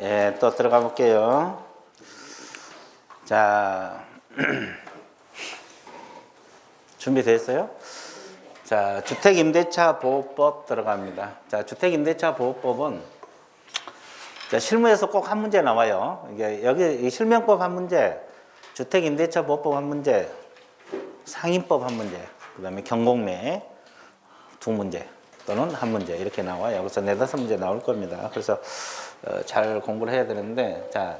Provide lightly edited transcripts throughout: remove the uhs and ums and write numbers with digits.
예, 또 들어가 볼게요. 자, 준비됐어요? 자, 주택임대차 보호법 들어갑니다. 자, 주택임대차 보호법은 자, 실무에서 꼭 한 문제 나와요. 이게 여기 실명법 한 문제, 주택임대차 보호법 한 문제, 상인법 한 문제, 그다음에 경공매 두 문제 또는 한 문제 이렇게 나와요. 여기서 네다섯 문제 나올 겁니다. 그래서 잘 공부를 해야 되는데, 자,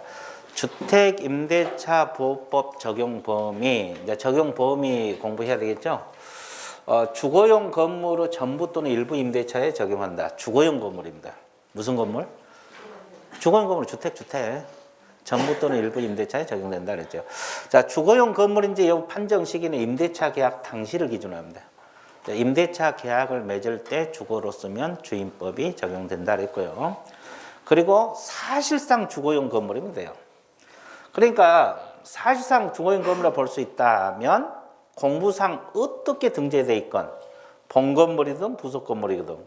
주택임대차 보호법 적용 범위, 이제 적용 범위 공부해야 되겠죠. 주거용 건물의 전부 또는 일부 임대차에 적용한다. 주거용 건물입니다. 무슨 건물? 주거용 건물, 주택. 전부 또는 일부 임대차에 적용된다 그랬죠. 자, 주거용 건물인지 이 판정 시기는 임대차 계약 당시를 기준으로 합니다. 임대차 계약을 맺을 때 주거로 쓰면 주임법이 적용된다 그랬고요. 그리고 사실상 주거용 건물이면 돼요. 그러니까 사실상 주거용 건물이라 볼 수 있다면 공부상 어떻게 등재되어 있건 본건물이든 부속건물이든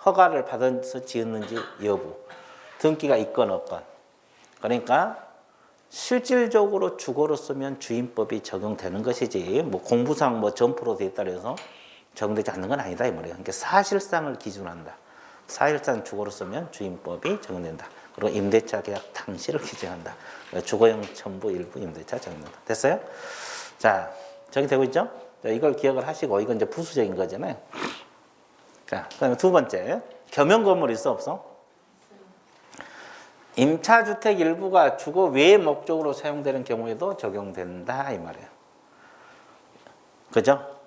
허가를 받아서 지었는지 여부, 등기가 있건 없건, 그러니까 실질적으로 주거로 쓰면 주임법이 적용되는 것이지 뭐 공부상 뭐 점포로 되어 있다 해서 적용되지 않는 건 아니다 이 말이에요. 그러니까 사실상을 기준한다. 사실상 주거로 쓰면 주임법이 적용된다. 그리고 임대차 계약 당시를 기준한다. 주거용 전부 일부 임대차 적용된다. 됐어요? 자, 저기 되고 있죠? 자, 이걸 기억을 하시고, 이건 이제 부수적인 거잖아요. 자, 그다음에 두 번째, 겸용 건물 있어 없어? 임차주택 일부가 주거 외의 목적으로 사용되는 경우에도 적용된다 이 말이에요. 그죠?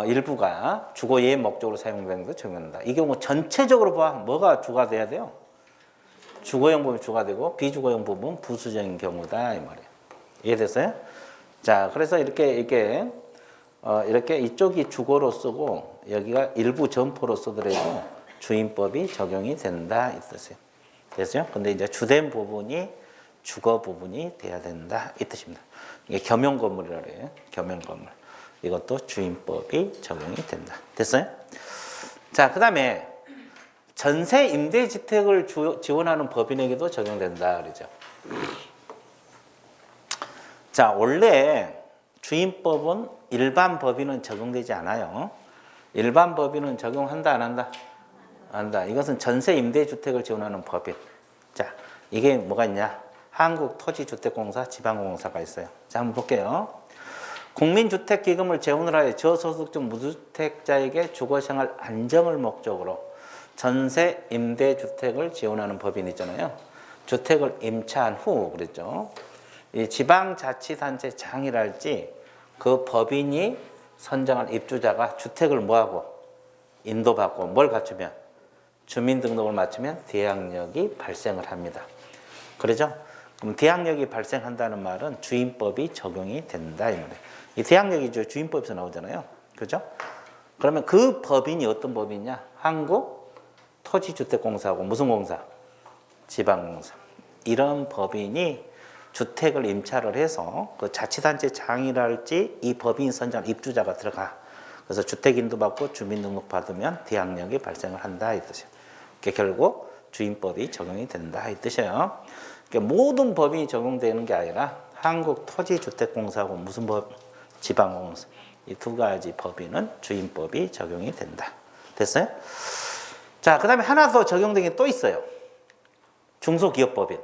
일부가 주거 외의 목적으로 사용되는 것도 적용된다. 이 경우 전체적으로 봐, 뭐가 주가 돼야 돼요? 주거용 부분이 주가 되고 비주거용 부분은 부수적인 경우다 이 말이에요. 이해됐어요? 자, 그래서 이렇게 이쪽이 주거로 쓰고 여기가 일부 점포로 쓰더라도 주임법이 적용이 된다 이 뜻이에요. 됐어요? 근데 이제 주된 부분이 주거 부분이 돼야 된다 이 뜻입니다. 이게 겸용 건물이라고 해요. 겸용 건물. 이것도 주임법이 적용이 된다. 됐어요? 자, 그다음에 전세 임대주택을 지원하는 법인에게도 적용된다 그러죠. 자, 원래 주임법은 일반 법인은 적용되지 않아요. 일반 법인은 적용한다 안 한다? 한다. 이것은 전세 임대주택을 지원하는 법인. 자, 이게 뭐가 있냐? 한국토지주택공사, 지방공사가 있어요. 자, 한번 볼게요. 국민주택기금을 재원을 하여 저소득층 무주택자에게 주거생활 안정을 목적으로 전세 임대주택을 지원하는 법인 있잖아요. 주택을 임차한 후 그랬죠. 이 지방자치단체장이랄지 그 법인이 선정한 입주자가 주택을 뭐하고 인도받고 뭘 갖추면 주민등록을 맞추면 대항력이 발생을 합니다. 그러죠? 그럼 대항력이 발생한다는 말은 주임법이 적용이 된다 이 말이에요. 이 대항력이 주임법에서 나오잖아요. 그죠? 그러면 그 법인이 어떤 법이냐? 한국토지주택공사하고 무슨 공사? 지방공사. 이런 법인이 주택을 임차를 해서 그 자치단체장이랄지 이 법인 선정한 입주자가 들어가. 그래서 주택인도 받고 주민등록 받으면 대항력이 발생을 한다 이 뜻이에요. 그러니까 결국 주임법이 적용이 된다 이 뜻이에요. 그러니까 모든 법인이 적용되는 게 아니라 한국토지주택공사하고 무슨 법? 지방공사. 이 두 가지 법인은 주임법이 적용이 된다. 됐어요? 자, 그 다음에 하나 더 적용된 게 또 있어요. 중소기업법인.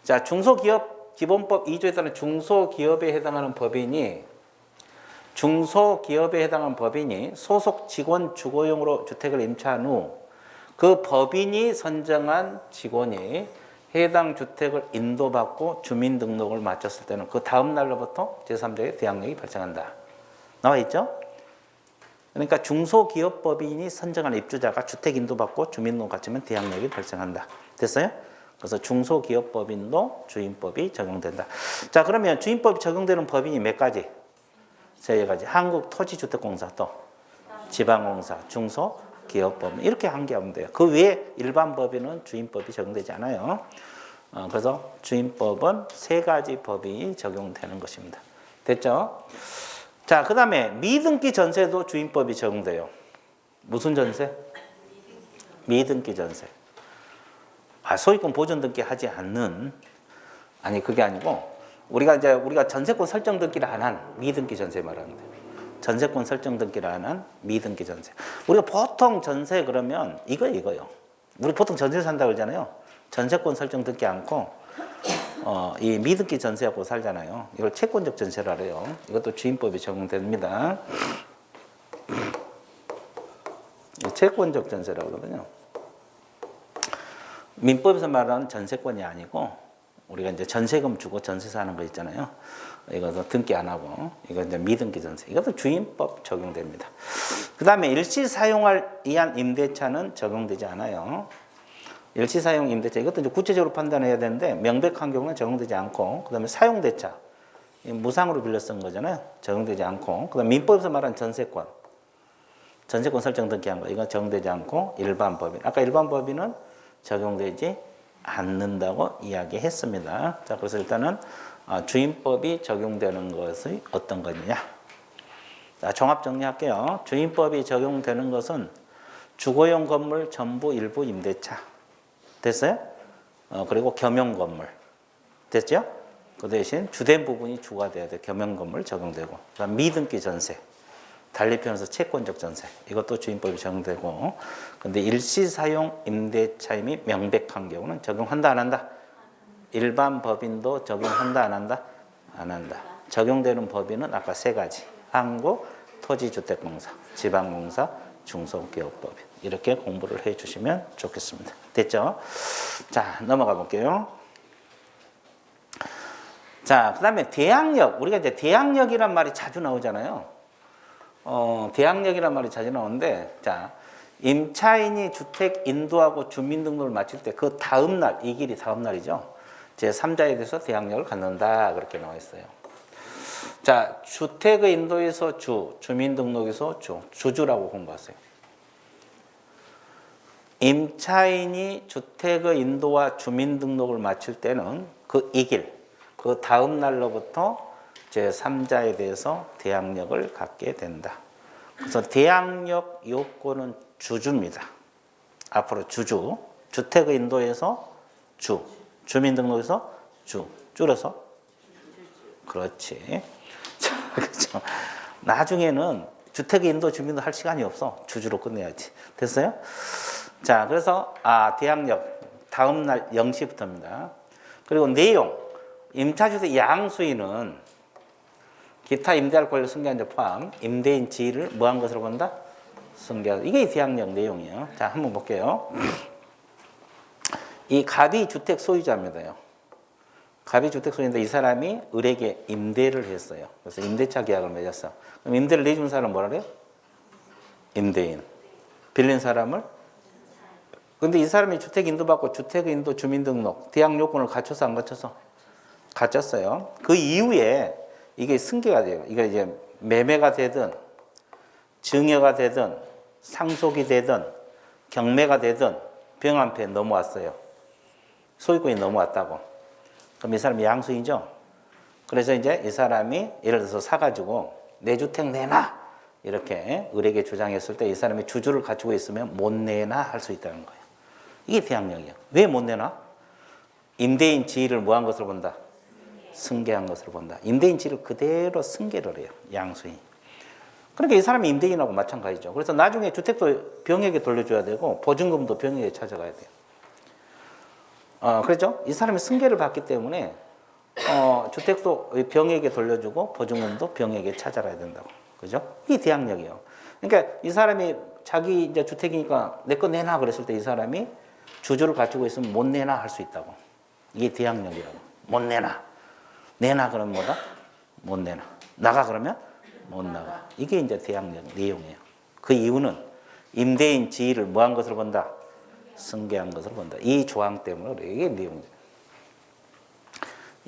자, 중소기업 기본법 2조에 따른 중소기업에 해당하는 법인이 소속 직원 주거용으로 주택을 임차한 후 그 법인이 선정한 직원이 해당 주택을 인도받고 주민등록을 마쳤을 때는 그 다음 날로부터 제3자의 대항력이 발생한다. 나와 있죠? 그러니까 중소기업법인이 선정한 입주자가 주택 인도받고 주민등록 갖추면 대항력이 발생한다. 됐어요? 그래서 중소기업법인도 주임법이 적용된다. 자, 그러면 주임법이 적용되는 법인이 몇 가지? 세 가지. 한국토지주택공사 또 지방공사, 중소기업법인 이렇게 한 개 하면 돼요. 그 외에 일반 법인은 주임법이 적용되지 않아요. 그래서 주임법은 세 가지 법인이 적용되는 것입니다. 됐죠? 자, 그 다음에 미등기 전세도 주임법이 적용돼요. 무슨 전세? 미등기 전세. 소유권 보존 등기 하지 않는, 아니 그게 아니고 우리가 전세권 설정 등기를 안 한 미등기 전세 말하는 거예요. 전세권 설정 등기를 안 한 미등기 전세. 우리가 보통 전세 그러면 이거요. 우리 보통 전세 산다 그러잖아요. 전세권 설정 등기 않고 이 미등기 전세하고 살잖아요. 이걸 채권적 전세라 그래요. 이것도 주임법이 적용됩니다. 채권적 전세라고 그러거든요. 민법에서 말하는 전세권이 아니고 우리가 이제 전세금 주고 전세 사는 거 있잖아요. 이것도 등기 안 하고 이거 이제 미등기 전세. 이것도 주임법 적용됩니다. 그다음에 일시 사용할 이한 임대차는 적용되지 않아요. 일시 사용 임대차 이것도 이제 구체적으로 판단해야 되는데 명백한 경우는 적용되지 않고, 그다음에 사용대차 무상으로 빌려 쓴 거잖아요. 적용되지 않고, 그다음 민법에서 말한 전세권 설정 등기한 거 이건 적용되지 않고, 일반 법인 아까 일반 법인은 적용되지 않는다고 이야기했습니다. 자, 그래서 일단은 주임법이 적용되는 것이 어떤 것이냐. 자, 종합 정리할게요. 주임법이 적용되는 것은 주거용 건물 전부 일부 임대차 됐어요? 그리고 겸용 건물 됐죠? 그 대신 주된 부분이 주가 돼야 돼. 겸용 건물 적용되고, 그다음 미등기 전세, 달리 표현해서 채권적 전세 이것도 주임법이 적용되고, 근데 일시 사용 임대차임이 명백한 경우는 적용한다 안 한다? 일반 법인도 적용한다 안 한다? 안 한다. 적용되는 법인은 아까 세 가지: 항구, 토지주택공사, 지방공사, 중소기업법인. 이렇게 공부를 해 주시면 좋겠습니다. 됐죠? 자, 넘어가 볼게요. 자, 그 다음에 대항력. 우리가 이제 대항력이란 말이 자주 나오잖아요. 대항력이란 말이 자주 나오는데, 자, 임차인이 주택 인도하고 주민등록을 마칠 때 그 다음 날, 이 길이 다음 날이죠. 제3자에 대해서 대항력을 갖는다. 그렇게 나와 있어요. 자, 주택의 인도에서 주민등록에서 주주라고 공부하세요. 임차인이 주택의 인도와 주민등록을 마칠 때는 그 이길, 그 다음 날로부터 제3자에 대해서 대항력을 갖게 된다. 그래서 대항력 요건은 주주입니다. 앞으로 주주, 주택의 인도에서 주민등록에서 줄여서 그렇지. 자, 그렇죠. 나중에는 주택의 인도, 주민도 할 시간이 없어. 주주로 끝내야지. 됐어요? 자, 그래서 대항력 다음 날 0시부터입니다. 그리고 내용, 임차주택 양수인은 기타 임대할 권리 승계한 자 포함 임대인 지위를 뭐한 것으로 본다? 승계한. 이게 대항력 내용이에요. 자, 한번 볼게요. 이 갑이 주택 소유자입니다요. 갑이 주택 소유인데 이 사람이 을에게 임대를 했어요. 그래서 임대차 계약을 맺었어. 그럼 임대를 내준 사람은 뭐라 그래요? 임대인. 빌린 사람을? 근데 이 사람이 주택 인도받고 주택 인도 주민등록 대항 요건을 갖춰서 안 갖춰서? 갖췄어요. 그 이후에 이게 승계가 돼요. 이게 이제 매매가 되든 증여가 되든 상속이 되든 경매가 되든 병한패 넘어왔어요. 소유권이 넘어왔다고. 그럼 이 사람이 양수이죠. 그래서 이제 이 사람이 예를 들어서 사가지고 내 주택 내놔 이렇게 을에게 주장했을 때 이 사람이 주주를 갖추고 있으면 못 내놔 할 수 있다는 거예요. 이게 대항력이에요. 왜 못 내놔? 임대인 지위를 뭐 한 것으로 본다? 승계한 것으로 본다. 임대인 지위를 그대로 승계를 해요. 양수인. 그러니까 이 사람이 임대인하고 마찬가지죠. 그래서 나중에 주택도 병에게 돌려줘야 되고 보증금도 병에게 찾아가야 돼요. 그렇죠? 이 사람이 승계를 받기 때문에 주택도 병에게 돌려주고 보증금도 병에게 찾아가야 된다고. 그죠? 이게 대항력이에요. 그러니까 이 사람이 자기 이제 주택이니까 내 거 내놔 그랬을 때 이 사람이 주주를 갖추고 있으면 못 내놔 할 수 있다고. 이게 대항력이라고. 못 내놔. 내놔 그러면 뭐다? 못 내놔. 나가 그러면 못 나가. 이게 이제 대항력 내용이에요. 그 이유는 임대인 지위를 뭐 한 것으로 본다? 승계한 것으로 본다. 이 조항 때문에 그래요. 이게 내용이에요.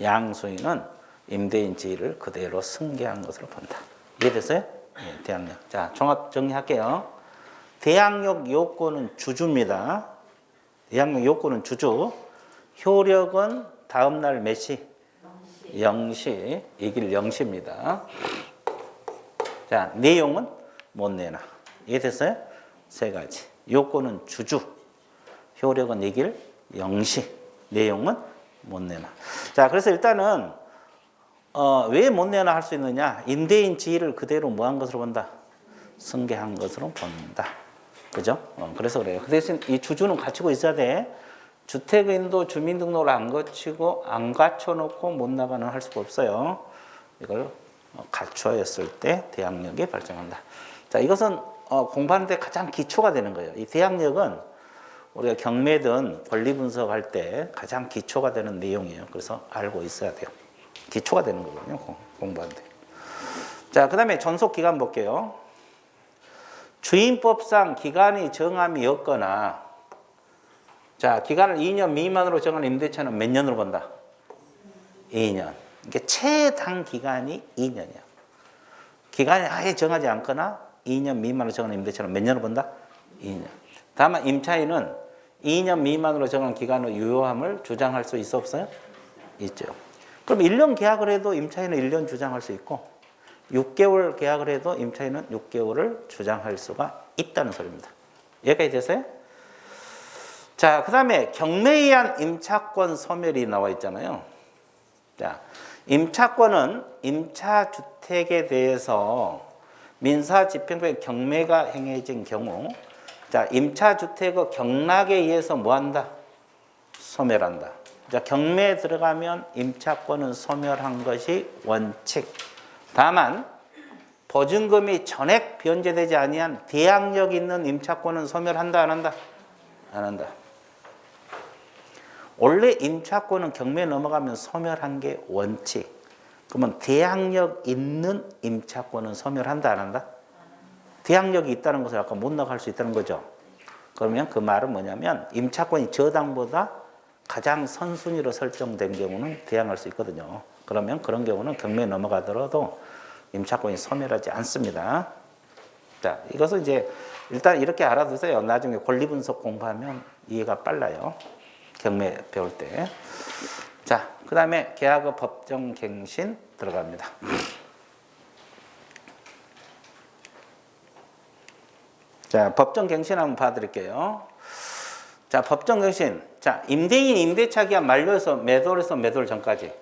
양수인은 임대인 지위를 그대로 승계한 것으로 본다. 이해됐어요? 네, 대항력. 자, 종합 정리할게요. 대항력 요건은 주주입니다. 대항력 요건은 주주. 효력은 다음 날 몇 시? 0시. 이길 0시입니다. 자, 내용은 못 내놔. 이해됐어요? 세 가지. 요건은 주주. 효력은 이길 영시. 내용은 못 내놔. 자, 그래서 일단은 왜 못 내놔 할 수 있느냐? 임대인 지위를 그대로 뭐 한 것으로 본다? 승계한 것으로 본다. 그죠? 그래서 그래요. 그 대신 이 주주는 갖추고 있어야 돼. 주택인도 주민등록을 안 갖춰놓고 못 나가는 할 수가 없어요. 이걸 갖춰였을 때 대항력이 발생한다. 자, 이것은 공부하는데 가장 기초가 되는 거예요. 이 대항력은 우리가 경매든 권리 분석할 때 가장 기초가 되는 내용이에요. 그래서 알고 있어야 돼요. 기초가 되는 거거든요. 공부하는데. 자, 그 다음에 존속기간 볼게요. 주임법상 기간이 정함이 없거나, 자, 기간을 2년 미만으로 정한 임대차는 몇 년으로 본다? 2년. 이게 최단 기간이 2년이야. 기간이 아예 정하지 않거나 2년 미만으로 정한 임대차는 몇 년으로 본다? 2년. 다만 임차인은 2년 미만으로 정한 기간의 유효함을 주장할 수 있어 없어요? 있죠. 그럼 1년 계약을 해도 임차인은 1년 주장할 수 있고 6개월 계약을 해도 임차인은 6개월을 주장할 수가 있다는 소리입니다. 여기까지 됐어요? 자, 그 다음에 경매에 의한 임차권 소멸이 나와 있잖아요. 자, 임차권은 임차주택에 대해서 민사집행부의 경매가 행해진 경우, 자, 임차주택의 경락에 의해서 뭐한다? 소멸한다. 자, 경매에 들어가면 임차권은 소멸한 것이 원칙. 다만 보증금이 전액 변제되지 아니한 대항력 있는 임차권은 소멸한다, 안 한다? 안 한다. 원래 임차권은 경매에 넘어가면 소멸한 게 원칙. 그러면 대항력 있는 임차권은 소멸한다, 안 한다? 대항력이 있다는 것을 아까 못 나갈 수 있다는 거죠. 그러면 그 말은 뭐냐면 임차권이 저당보다 가장 선순위로 설정된 경우는 대항할 수 있거든요. 그러면 그런 경우는 경매에 넘어가더라도 임차권이 소멸하지 않습니다. 자, 이것은 이제 일단 이렇게 알아두세요. 나중에 권리분석 공부하면 이해가 빨라요. 경매 배울 때. 자, 그 다음에 계약의 법정갱신 들어갑니다. 자, 법정갱신 한번 봐드릴게요. 자, 법정갱신. 자, 임대인 임대차 기한 만료해서 매도에서 매도를 전까지.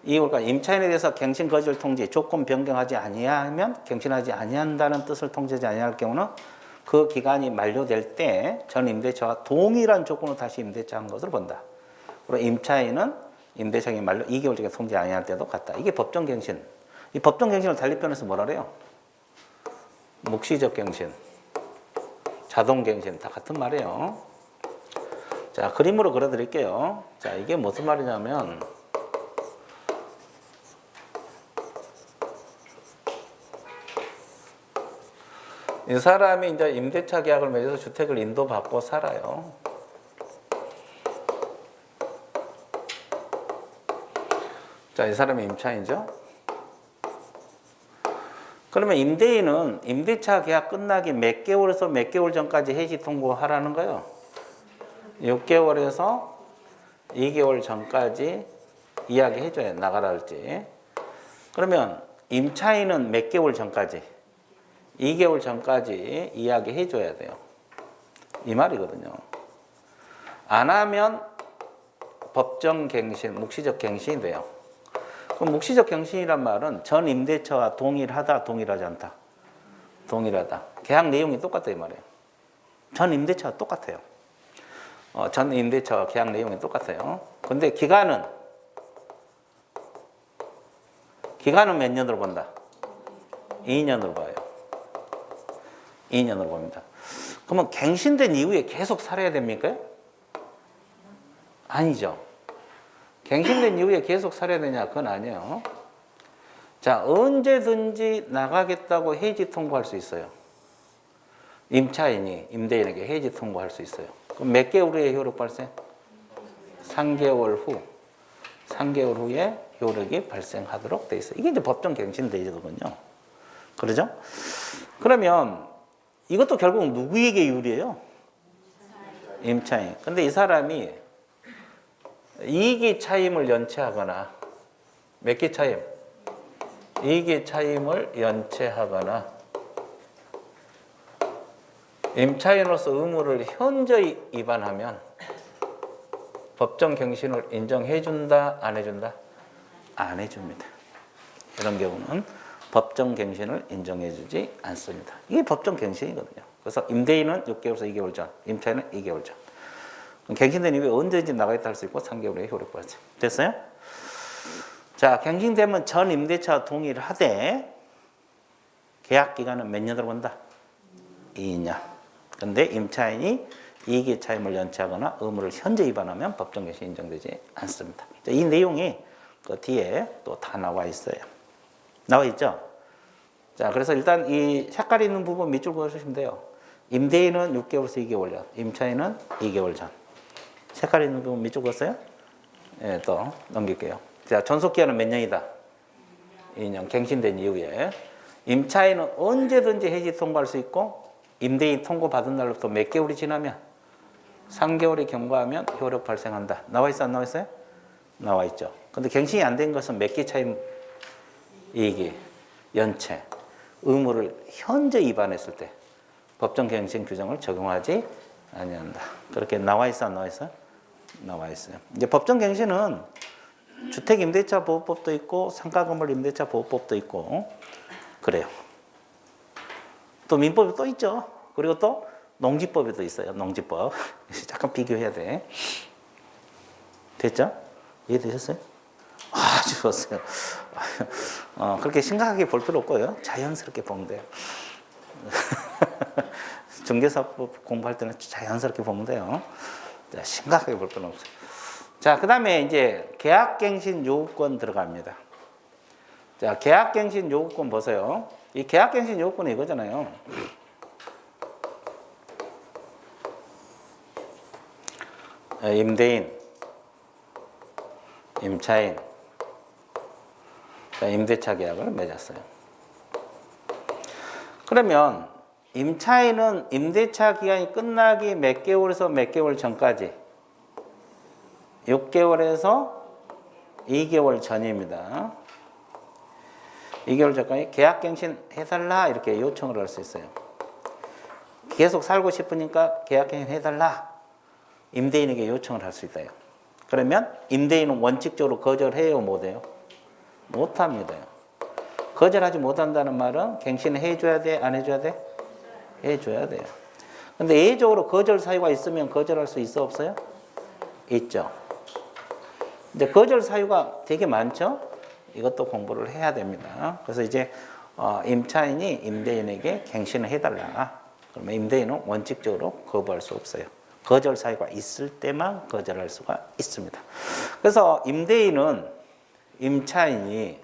이걸까 임차인에 대해서 갱신 거절 통지 조건 변경하지 아니하면 갱신하지 아니한다는 뜻을 통지하지 아니할 경우는 그 기간이 만료될 때 전 임대차와 동일한 조건으로 다시 임대차한 것을 본다. 그리고 임차인은 임대차 기간 만료 2개월째 통지 아니할 때도 같다. 이게 법정갱신. 이 법정갱신을 달리 표현해서 뭐라 그래요? 묵시적 갱신, 자동갱신 다 같은 말이에요. 자, 그림으로 그려드릴게요. 자, 이게 무슨 말이냐면 이 사람이 이제 임대차 계약을 맺어서 주택을 인도받고 살아요. 자, 이 사람이 임차인이죠. 그러면 임대인은 임대차 계약 끝나기 몇 개월에서 몇 개월 전까지 해지 통보하라는 거예요. 6개월에서 2개월 전까지 이야기해줘야 나가라 할지. 그러면 임차인은 몇 개월 전까지? 2개월 전까지 이야기해줘야 돼요. 이 말이거든요. 안 하면 법정갱신, 묵시적 갱신이 돼요. 그럼 묵시적 갱신이란 말은 전 임대차와 동일하다, 동일하지 않다. 동일하다. 계약 내용이 똑같다 이 말이에요. 전 임대차와 똑같아요. 전 임대차와 계약 내용이 똑같아요. 근데 기간은 몇 년으로 본다? 2년으로 봐요. 2년으로 봅니다. 그러면 갱신된 이후에 계속 살아야 됩니까? 아니죠. 갱신된 이후에 계속 살아야 되냐? 그건 아니에요. 자, 언제든지 나가겠다고 해지 통보할 수 있어요. 임차인이 임대인에게 해지 통보할 수 있어요. 그럼 몇 개월 후에 효력 발생? 3개월 후. 3개월 후에 효력이 발생하도록 돼 있어요. 이게 이제 법정 갱신되거든요. 그러죠? 그러면 이것도 결국 누구에게 유리해요? 임차인. 근데 이 사람이 이익의 차임을 연체하거나 몇 개 차임? 이익의 차임을 연체하거나 임차인으로서 의무를 현저히 위반하면 법정 갱신을 인정해준다, 안 해준다? 안 해줍니다. 이런 경우는 법정 갱신을 인정해주지 않습니다. 이게 법정 갱신이거든요. 그래서 임대인은 6개월에서 2개월 전, 임차인은 2개월 전. 갱신된 이후에 언제든지 나가겠다 할 수 있고 3개월의 효력 발생. 됐어요? 자, 갱신되면 전 임대차와 동의를 하되 계약 기간은 몇 년으로 본다? 2년. 근데 임차인이 이익의 차임을 연체하거나 의무를 현재 위반하면 법정 갱신 인정되지 않습니다. 이 내용이 그 뒤에 또 다 나와 있어요. 나와 있죠? 자, 그래서 일단 이 색깔 있는 부분 밑줄 그어주시면 돼요. 임대인은 6개월에서 2개월 전, 임차인은 2개월 전. 색깔 있는 부분 밑줄 그었어요? 예, 또 넘길게요. 자, 존속기한은 몇 년이다? 2년. 갱신된 이후에. 임차인은 언제든지 해지 통보할 수 있고, 임대인 통보받은 날로부터 몇 개월이 지나면 3개월이 경과하면 효력 발생한다. 나와 있어, 안 나와 있어요? 나와 있죠. 근데 갱신이 안 된 것은 몇 개 차임 이익이 연체, 의무를 현재 위반했을 때 법정 갱신 규정을 적용하지 아니한다. 그렇게 나와 있어, 안 나와 있어? 나와 있어요. 이제 법정 갱신은 주택임대차 보호법도 있고 상가건물 임대차 보호법도 있고 그래요. 또 민법이 또 있죠. 그리고 또 농지법에도 있어요. 농지법. 잠깐 비교해야 돼. 됐죠? 이해되셨어요? 아주 좋았어요. 그렇게 심각하게 볼 필요 없고요. 자연스럽게 보면 돼요. 중개사법 공부할 때는 자연스럽게 보면 돼요. 자, 심각하게 볼 필요 없어요. 자, 그 다음에 이제 계약갱신 요구권 들어갑니다. 자, 계약갱신 요구권 보세요. 이 계약갱신 요구권이 이거잖아요. 임대인, 임차인, 임대차 계약을 맺었어요. 그러면 임차인은 임대차 기간이 끝나기 몇 개월에서 몇 개월 전까지 6개월에서 2개월 전입니다. 2개월 전까지 계약갱신 해달라 이렇게 요청을 할 수 있어요. 계속 살고 싶으니까 계약갱신 해달라 임대인에게 요청을 할 수 있어요. 그러면 임대인은 원칙적으로 거절해요, 못해요? 못합니다. 거절하지 못한다는 말은 갱신을 해줘야 돼, 안 해줘야 돼? 해줘야 돼요. 근데 예외적으로 거절 사유가 있으면 거절할 수 있어, 없어요? 있죠. 근데 거절 사유가 되게 많죠? 이것도 공부를 해야 됩니다. 그래서 이제 임차인이 임대인에게 갱신을 해달라. 그러면 임대인은 원칙적으로 거부할 수 없어요. 거절 사유가 있을 때만 거절할 수가 있습니다. 그래서 임대인은 임차인이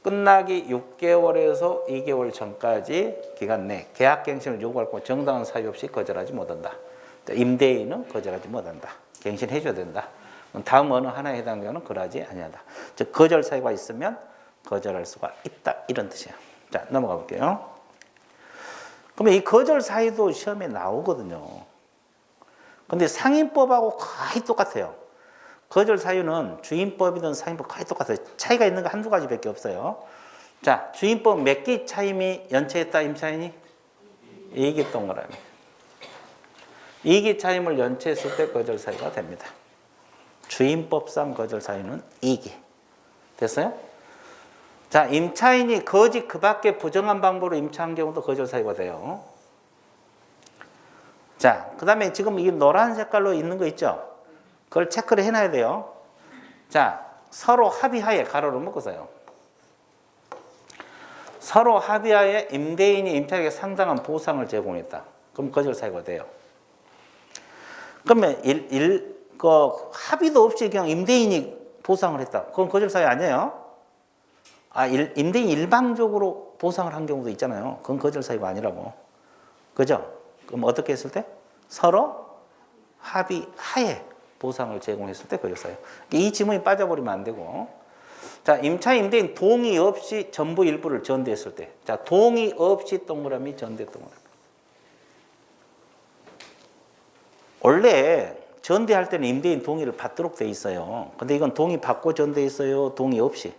끝나기 6개월에서 2개월 전까지 기간 내 계약갱신을 요구할 거 정당한 사유 없이 거절하지 못한다. 임대인은 거절하지 못한다. 갱신해줘야 된다. 다음 어느 하나에 해당하는 경우는 그러하지 아니하다. 즉 거절 사유가 있으면 거절할 수가 있다. 이런 뜻이에요. 자, 넘어가 볼게요. 그러면 이 거절 사유도 시험에 나오거든요. 근데 상인법하고 거의 똑같아요. 거절 사유는 주임법이든 상인법 거의 똑같아요. 차이가 있는 거 한두 가지밖에 없어요. 자, 주임법 몇 개 차임이 연체했다, 임차인이? 2개 동그라미. 2개 차임을 연체했을 때 거절 사유가 됩니다. 주임법상 거절 사유는 2개. 됐어요? 자, 임차인이 거짓 그 밖에 부정한 방법으로 임차한 경우도 거절 사유가 돼요. 자, 그 다음에 지금 이 노란 색깔로 있는 거 있죠? 그걸 체크를 해놔야 돼요. 자, 서로 합의하에 가로를 묶어서요. 서로 합의하에 임대인이 임차인에게 상당한 보상을 제공했다. 그럼 거절 사유가 돼요. 그러면 합의도 없이 그냥 임대인이 보상을 했다. 그건 거절 사유 아니에요? 임대인이 일방적으로 보상을 한 경우도 있잖아요. 그건 거절 사유가 아니라고. 그죠? 그럼 어떻게 했을 때? 서로 합의하에 보상을 제공했을 때 거절 사유. 이 지문이 빠져버리면 안 되고. 자, 임차인 임대인 동의 없이 전부 일부를 전대했을 때. 자, 동의 없이 동그라미 전대 동그라미. 원래 전대할 때는 임대인 동의를 받도록 돼 있어요. 근데 이건 동의 받고 전대했어요, 동의 없이?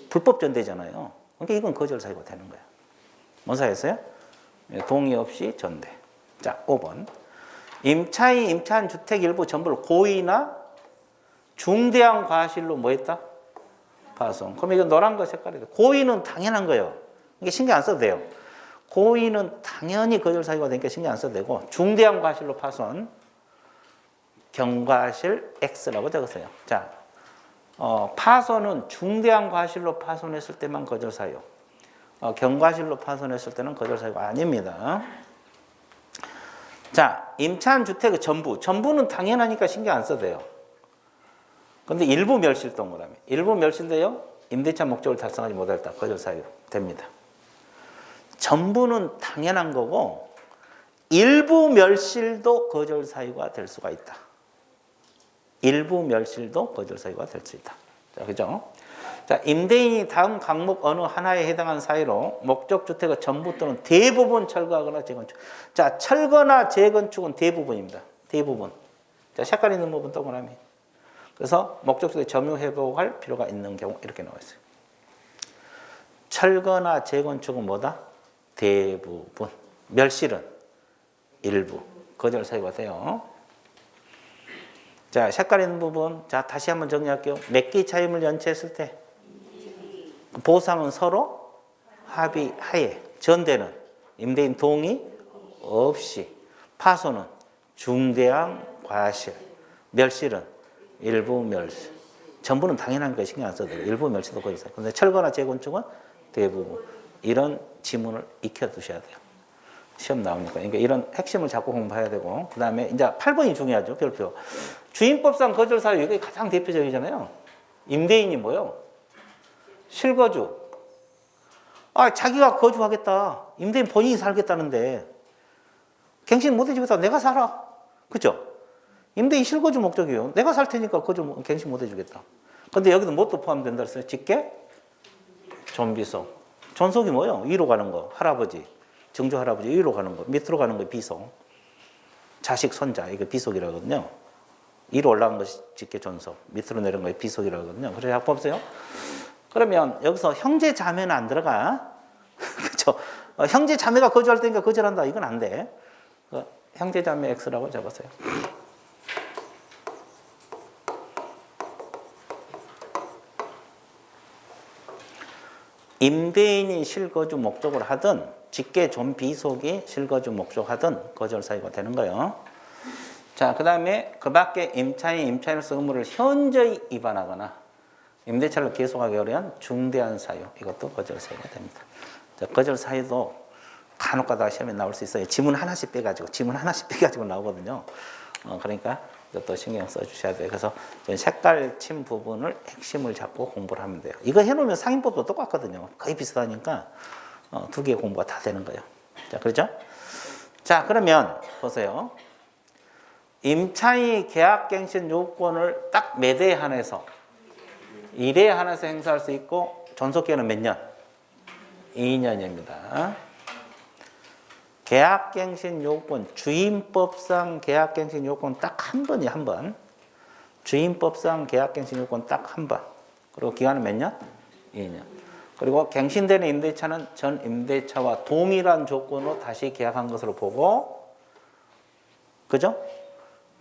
불법 전대잖아요. 그러니까 이건 거절 사유가 되는 거예요. 뭔 사유였어요? 동의 없이 전대. 자, 5번. 임차인, 임차한 주택 일부 전부를 고의나 중대한 과실로 뭐 했다? 파손. 그럼 이거 노란 거 색깔이 돼. 고의는 당연한 거예요. 이게 신경 안 써도 돼요. 고의는 당연히 거절 사유가 되니까 신경 안 써도 되고, 중대한 과실로 파손, 경과실 X라고 적었어요. 자, 파손은 중대한 과실로 파손했을 때만 거절 사유. 경과실로 파손했을 때는 거절 사유가 아닙니다. 자, 임차한 주택의 전부는 당연하니까 신경 안 써도 돼요. 근데 일부 멸실 동그라미. 일부 멸실돼요. 임대차 목적을 달성하지 못했다. 거절 사유 됩니다. 전부는 당연한 거고 일부 멸실도 거절 사유가 될 수가 있다. 일부 멸실도 거절 사유가 될 수 있다. 자, 그죠? 자, 임대인이 다음 항목 어느 하나에 해당하는 사유로 목적 주택의 전부 또는 대부분 철거하거나 재건축. 자, 철거나 재건축은 대부분입니다. 대부분. 자, 색깔 있는 부분 동그라미. 그래서 목적 주택 점유 회복할 필요가 있는 경우 이렇게 나와 있어요. 철거나 재건축은 뭐다? 대부분. 멸실은 일부. 거절 사유가 돼요. 자, 색깔 있는 부분. 자, 다시 한번 정리할게요. 몇 개의 차임을 연체했을 때 보상은 서로 합의하에. 전대는 임대인 동의 없이. 파손은 중대한 과실. 멸실은 일부 멸실. 전부는 당연한 거 신경 안 써도 돼요. 일부 멸실도 거의 있어요. 근데 철거나 재건축은 대부분. 이런 지문을 익혀두셔야 돼요. 시험 나오니까. 그러니까 이런 핵심을 잡고 공부해야 되고. 그 다음에 이제 8번이 중요하죠. 별표. 주임법상 거절 사유. 이게 가장 대표적이잖아요. 임대인이 뭐요? 실거주. 자기가 거주하겠다. 임대인 본인이 살겠다는데 갱신 못 해주겠다. 내가 살아. 그죠? 임대인 실거주 목적이에요. 내가 살 테니까 갱신 못 해주겠다. 근데 여기도 뭣도 포함된다 그랬어요? 직계? 존비속. 존속이 뭐예요? 위로 가는 거. 할아버지. 증조 할아버지 위로 가는 거. 밑으로 가는 거 비속. 자식, 손자. 이게 비속이라거든요. 위로 올라간 것이 직계 존속. 밑으로 내려간 것이 비속이라거든요. 그래서 약 보세요. 그러면 여기서 형제 자매는 안 들어가. 그렇죠? 형제 자매가 거주할 때니까 거절한다. 이건 안 돼. 형제 자매 X라고 적었어요. 임대인이 실거주 목적을 하든 직계 존비속이 실거주 목적 하든 거절 사유가 되는 거예요. 자, 그 다음에 그 밖에 임차인으로서 의무를 현저히 위반하거나 임대차를 계속하기 어려운 중대한 사유, 이것도 거절 사유가 됩니다. 자, 거절 사유도 간혹 가다가 시험에 나올 수 있어요. 지문 하나씩 빼가지고 나오거든요. 그러니까 이것도 신경 써주셔야 돼요. 그래서 색깔 친 부분을 핵심을 잡고 공부를 하면 돼요. 이거 해놓으면 상인법도 똑같거든요. 거의 비슷하니까 두 개의 공부가 다 되는 거예요. 자, 그렇죠? 자, 그러면 보세요. 임차인이 계약갱신 요건을 딱 몇 회에 한해서 1회에 한해서 행사할 수 있고 존속기간은 몇 년? 2년입니다. 계약갱신 요건, 주임법상 계약갱신 요건 딱 한 번이에요. 한 번. 주임법상 계약갱신 요건 딱 한 번. 그리고 기간은 몇 년? 2년. 그리고 갱신되는 임대차는 전 임대차와 동일한 조건으로 다시 계약한 것으로 보고, 그죠?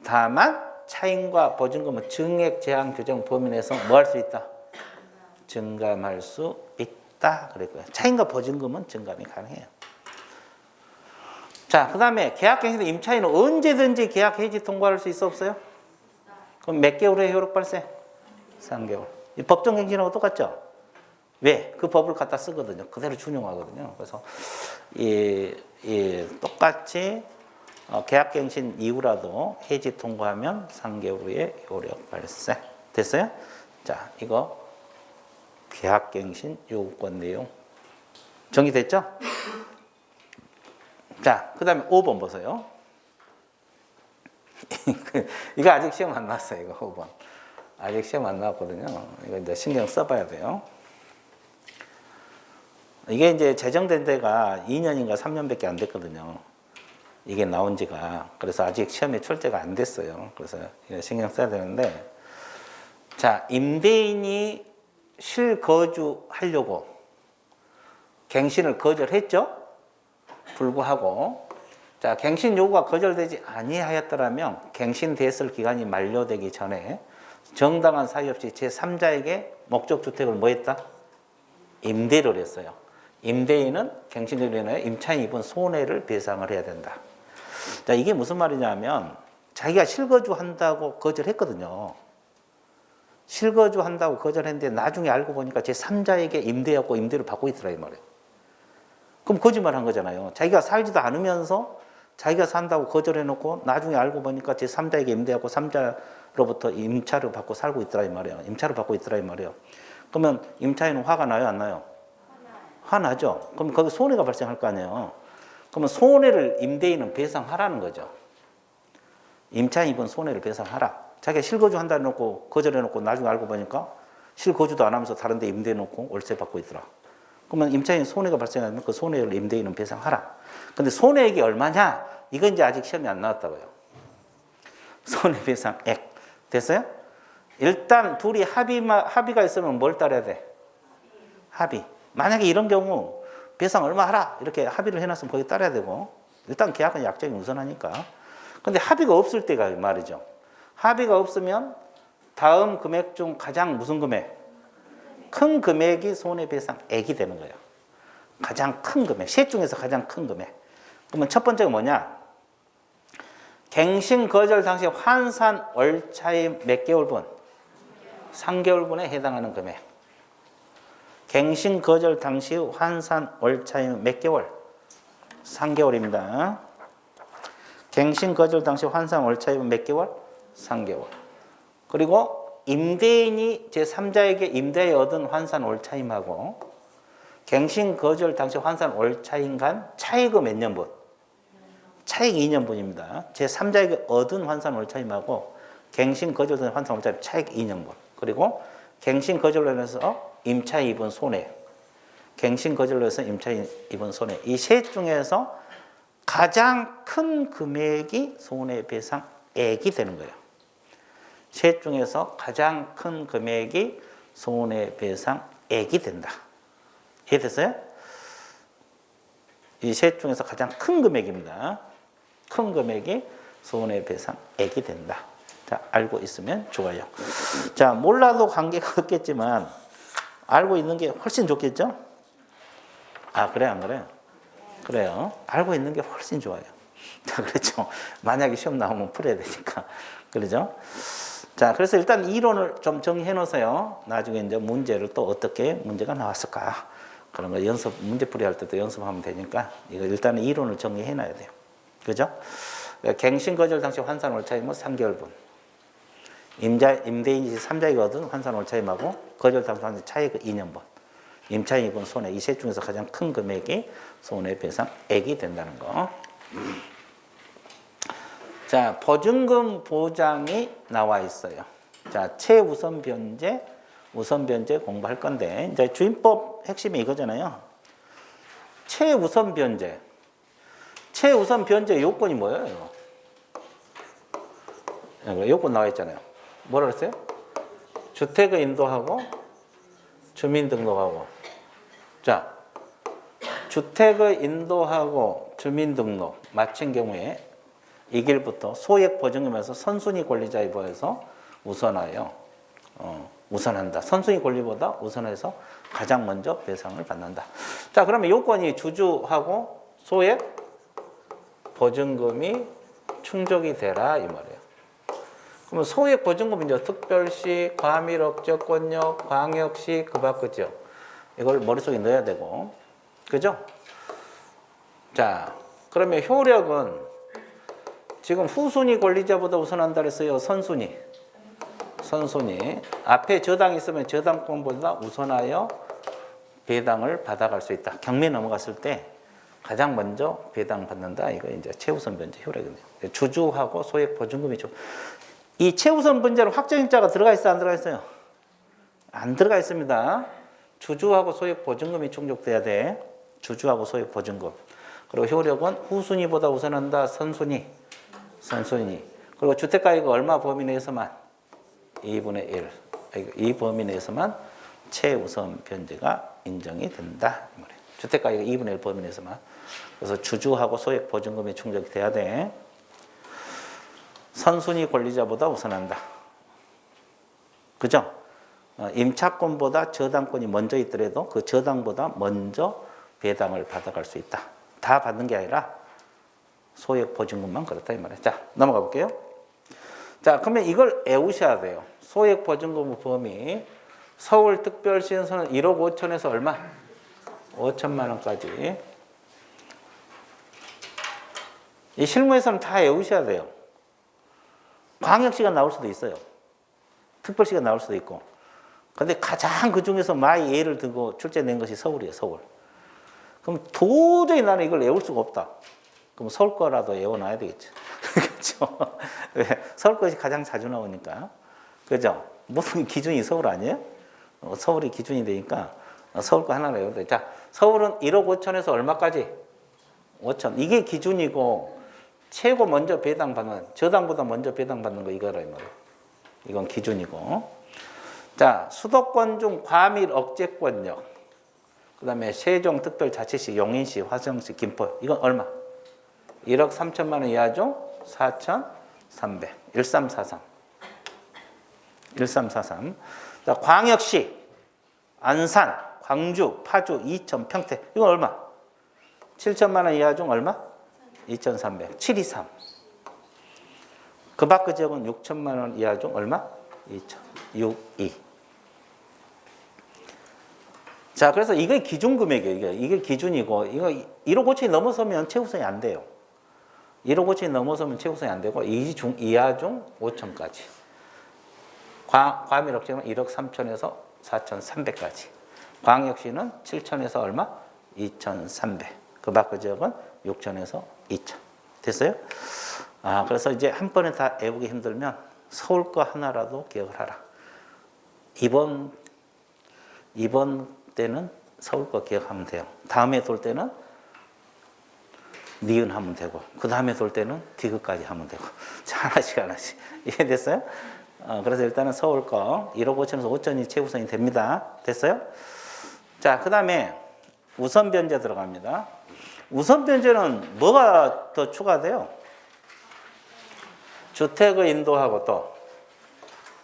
다만 차임과 보증금은 증액 제한 규정 범위 내에서 뭐 할 수 있다? 증감할 수 있다. 그랬고요. 차임과 보증금은 증감이 가능해요. 자, 그 다음에 계약갱신 후 임차인은 언제든지 계약 해지 통과할 수 있어 없어요? 그럼 몇 개월의 효력 발생? 3개월. 법정갱신하고 똑같죠? 왜? 그 법을 갖다 쓰거든요. 그대로 준용하거든요. 그래서 똑같이 계약갱신 이후라도 해지 통과하면 3개월 후에 효력 발생. 됐어요? 자, 이거 계약갱신 요구권 내용 정리됐죠? 자, 그 다음에 5번 보세요. 이거 아직 시험 안 나왔어요. 이거 5번. 아직 시험 안 나왔거든요. 이거 이제 신경 써봐야 돼요. 이게 이제 제정된 데가 2년인가 3년밖에 안 됐거든요. 이게 나온 지가. 그래서 아직 시험에 출제가 안 됐어요. 그래서 이거 신경 써야 되는데, 자, 임대인이 실거주하려고 갱신을 거절했죠? 불구하고, 자, 갱신 요구가 거절되지 아니하였더라면 갱신됐을 기간이 만료되기 전에 정당한 사유 없이 제3자에게 목적주택을 뭐 했다? 임대를 했어요. 임대인은 갱신으로 인해 임차인이 입은 손해를 배상을 해야 된다. 자, 이게 무슨 말이냐면 자기가 실거주 한다고 거절했거든요. 실거주 한다고 거절했는데 나중에 알고 보니까 제3자에게 임대하고 임대를 받고 있더라 이 말이에요. 그럼 거짓말 한 거잖아요. 자기가 살지도 않으면서 자기가 산다고 거절해놓고 나중에 알고 보니까 제3자에게 임대하고 3자로부터 임차를 받고 살고 있더라 이 말이에요. 임차를 받고 있더라 이 말이에요. 그러면 임차인은 화가 나요 안 나요? 화나죠. 그럼 거기 손해가 발생할 거 아니에요. 그러면 손해를 임대인은 배상하라는 거죠. 임차인이 입은 손해를 배상하라. 자기가 실거주 한다 해놓고 거절해놓고 나중에 알고 보니까 실거주도 안 하면서 다른 데 임대해놓고 월세 받고 있더라. 그러면 임차인 손해가 발생하면 그 손해를 임대인은 배상하라. 근데 손해액이 얼마냐? 이건 이제 아직 시험이 안 나왔다고요. 손해배상액. 됐어요? 일단 둘이 합의가 있으면 뭘 따라야 돼? 합의. 만약에 이런 경우 배상 얼마 하라 이렇게 합의를 해놨으면 거기 따라야 되고 일단 계약은 약정이 우선하니까. 근데 합의가 없을 때가 말이죠. 합의가 없으면 다음 금액 중 가장 무슨 금액? 큰 금액이 손해배상액이 되는 거예요. 가장 큰 금액, 셋 중에서 가장 큰 금액. 그러면 첫 번째가 뭐냐? 갱신 거절 당시 환산 월차임 몇 개월분? 3개월분에 해당하는 금액. 갱신 거절 당시 환산 월차임 몇 개월? 3개월입니다. 갱신 거절 당시 환산 월차임은 몇 개월? 3개월. 그리고 임대인이 제3자에게 임대에 얻은 환산 월차임하고 갱신 거절 당시 환산 월차임 간 차익은 몇 년분? 차익 2년분입니다. 제3자에게 얻은 환산 월차임하고 갱신 거절 당시 환산 월차임 차익 2년분. 그리고 갱신 거절로 인해서 임차인이 입은 손해. 갱신 거절로 해서 임차인이 입은 손해. 이 셋 중에서 가장 큰 금액이 손해배상액이 되는 거예요. 셋 중에서 가장 큰 금액이 손해배상액이 된다. 이해됐어요? 이 셋 중에서 가장 큰 금액입니다. 큰 금액이 손해배상액이 된다. 자, 알고 있으면 좋아요. 자, 몰라도 관계가 없겠지만 알고 있는 게 훨씬 좋겠죠? 아, 그래 안 그래? 그래요. 알고 있는 게 훨씬 좋아요. 자, 그렇죠. 만약에 시험 나오면 풀어야 되니까. 그러죠? 자, 그래서 일단 이론을 좀 정리해 놓으세요. 나중에 이제 문제를 또 어떻게 문제가 나왔을까. 그런 거 문제풀이 할 때도 연습하면 되니까 이거 일단은 이론을 정리해 놔야 돼요. 그죠? 갱신 거절 당시 환산 월차임은 3개월분. 임대인이 3자에게 얻은 환산 월차임하고 거절 당시 환산 차익 2년분. 임차인이 입은 손해 이 셋 중에서 가장 큰 금액이 손해배상액이 된다는 거. 자, 보증금 보장이 나와 있어요. 자, 최우선 변제, 우선 변제 공부할 건데 이제 주임법 핵심이 이거잖아요. 최우선 변제. 최우선 변제 요건이 뭐예요? 요건 나와 있잖아요. 뭐라 그랬어요? 주택을 인도하고 주민등록하고. 자, 주택을 인도하고 주민등록 마친 경우에 이 길부터 소액 보증금에서 선순위 권리자에 보여서 우선하여 우선한다. 선순위 권리보다 우선해서 가장 먼저 배상을 받는다. 자, 그러면 요건이 주주하고 소액 보증금이 충족이 되라 이 말이에요. 그러면 소액 보증금은 이제 특별시, 과밀 억제권역, 광역시 그 밖이죠. 이걸 머릿속에 넣어야 되고, 그죠? 자, 그러면 효력은 지금 후순위 권리자보다 우선한다 그랬어요. 선순위. 앞에 저당이 있으면 저당권보다 우선하여 배당을 받아갈 수 있다. 경매 넘어갔을 때 가장 먼저 배당 받는다. 이거 이제 최우선 변제 효력이네요. 주주하고 소액 보증금이 좀. 이 최우선 변제로 확정일자가 들어가 있어요? 안 들어가 있어요? 안 들어가 있습니다. 주주하고 소액 보증금이 충족돼야 돼. 주주하고 소액 보증금. 그리고 효력은 후순위보다 우선한다. 선순위. 그리고 주택가액이 얼마 범위 내에서만 2분의 1. 이 범위 내에서만 최우선 변제가 인정이 된다. 주택가액 2분의 1 범위 내에서만. 그래서 주주하고 소액 보증금이 충족이 돼야 돼. 선순위 권리자보다 우선한다. 그죠? 임차권보다 저당권이 먼저 있더라도 그 저당보다 먼저 배당을 받아갈 수 있다. 다 받는 게 아니라 소액 보증금만 그렇다 이 말이에요. 자, 넘어가 볼게요. 자, 그러면 이걸 외우셔야 돼요. 소액 보증금 범위. 서울특별시에서는 1억 5천에서 얼마? 5천만 원까지. 이 실무에서는 다 외우셔야 돼요. 광역시가 나올 수도 있어요. 특별시가 나올 수도 있고. 근데 가장 그 중에서 많이 예를 들고 출제된 것이 서울이에요, 서울. 그럼 도저히 나는 이걸 외울 수가 없다. 그럼 서울 거라도 외워놔야 되겠죠. 그렇죠? 왜? 서울 것이 가장 자주 나오니까. 그죠? 모든 기준이 서울 아니에요? 서울이 기준이 되니까 서울 거 하나로 외워야 돼. 자, 서울은 1억 5천에서 얼마까지? 5천. 이게 기준이고, 최고 먼저 배당받는, 저당보다 먼저 배당받는 거 이거라, 이 말이에요. 이건 기준이고. 자, 수도권 중 과밀 억제권역. 그 다음에 세종특별자치시, 용인시, 화성시, 김포. 이건 얼마? 1억 3천만 원 이하 중 4,300. 1343. 1343. 자, 광역시, 안산, 광주, 파주, 이천, 평택. 이건 얼마? 7천만 원 이하 중 얼마? 2,300. 723. 그 밖의 지역은 6천만 원 이하 중 얼마? 2천. 62. 자, 그래서 이게 기준 금액이에요. 이게 기준이고, 이거 1억 5천이 넘어서면 최우선이 안 돼요. 1억 5천이 넘어서면 최우선이 안 되고, 이하 중 5천까지. 과밀 억제는 1억 3천에서 4,300까지. 광역시는 7천에서 얼마? 2,300. 그 밖의 지역은 6천에서 2천. 됐어요? 그래서 이제 한 번에 다 외우기 힘들면 서울 거 하나라도 기억을 하라. 이번 때는 서울 거 기억하면 돼요. 다음에 돌 때는 니은 하면 되고, 그 다음에 돌 때는 디귿까지 하면 되고. 자, 하나씩. 이해됐어요? 그래서 일단은 서울 거 1억 5천에서 5천이 최우선이 됩니다. 됐어요? 자, 그 다음에 우선 변제 들어갑니다. 우선 변제는 뭐가 더 추가돼요? 주택의 인도하고 또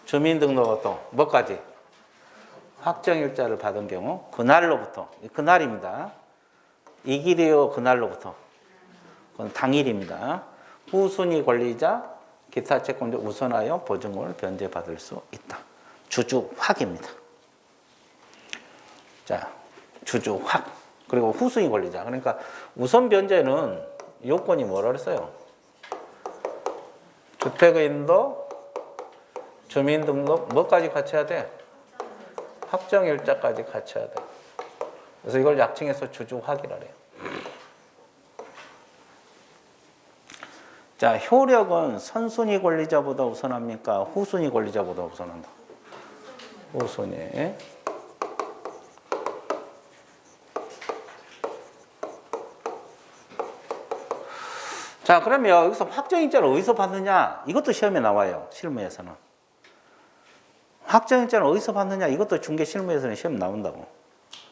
주민등록하고 또 뭐까지? 확정일자를 받은 경우 그날로부터, 그날입니다. 이 길이요 그날로부터. 그건 당일입니다. 후순위 권리자 기타 채권자 우선하여 보증금을 변제받을 수 있다. 주주확입니다. 자, 주주확. 그리고 후순위 권리자. 그러니까 우선 변제는 요건이 뭐라 그랬어요? 주택의 인도, 주민등록 뭐까지 갖춰야 돼? 확정일자까지 갖춰야 돼. 그래서 이걸 약칭해서 주주확이라 그래요. 자, 효력은 선순위 권리자보다 우선합니까? 후순위 권리자보다 우선한다. 후순위. 자, 그러면 여기서 확정일자를 어디서 받느냐? 이것도 시험에 나와요. 실무에서는. 확정일자는 어디서 받느냐? 이것도 중개 실무에서는 시험 나온다고.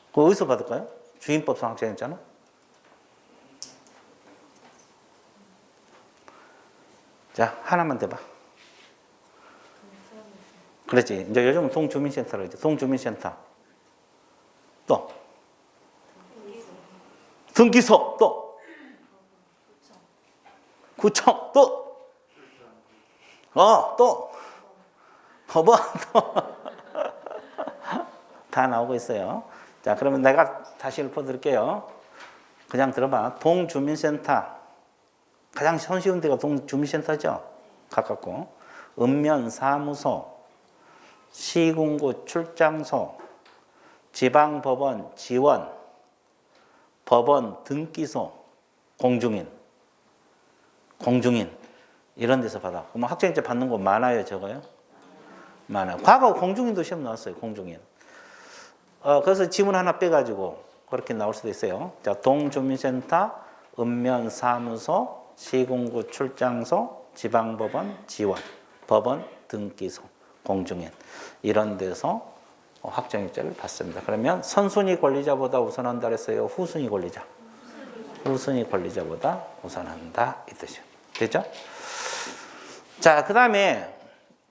그거 어디서 받을까요? 주임법상 확정일자는? 자, 하나만 대봐. 그렇지. 이제 요즘은 동주민센터로 이제 동주민센터. 또. 등기소. 또. 구청. 또. 또. 법원. 또. 다 나오고 있어요. 자, 그러면 내가 다시 읊어드릴게요. 그냥 들어봐. 동주민센터. 가장 손쉬운 데가 동주민센터죠. 가깝고. 읍면사무소, 시군구 출장소, 지방법원 지원, 법원 등기소, 공중인 이런 데서 받아. 그럼 확정일자 받는 거 많아요, 적어요? 많아요. 과거 공중인도 시험 나왔어요. 공중인. 그래서 지문 하나 빼가지고 그렇게 나올 수도 있어요. 자, 동주민센터, 읍면사무소, 시군구 출장소, 지방법원 지원, 법원 등기소, 공중인 이런 데서 확정일자를 받습니다. 그러면 선순위 권리자보다 우선한다 그랬어요? 후순위 권리자? 후순위 권리자보다 우선한다 이 뜻이에요. 됐죠? 자, 그 다음에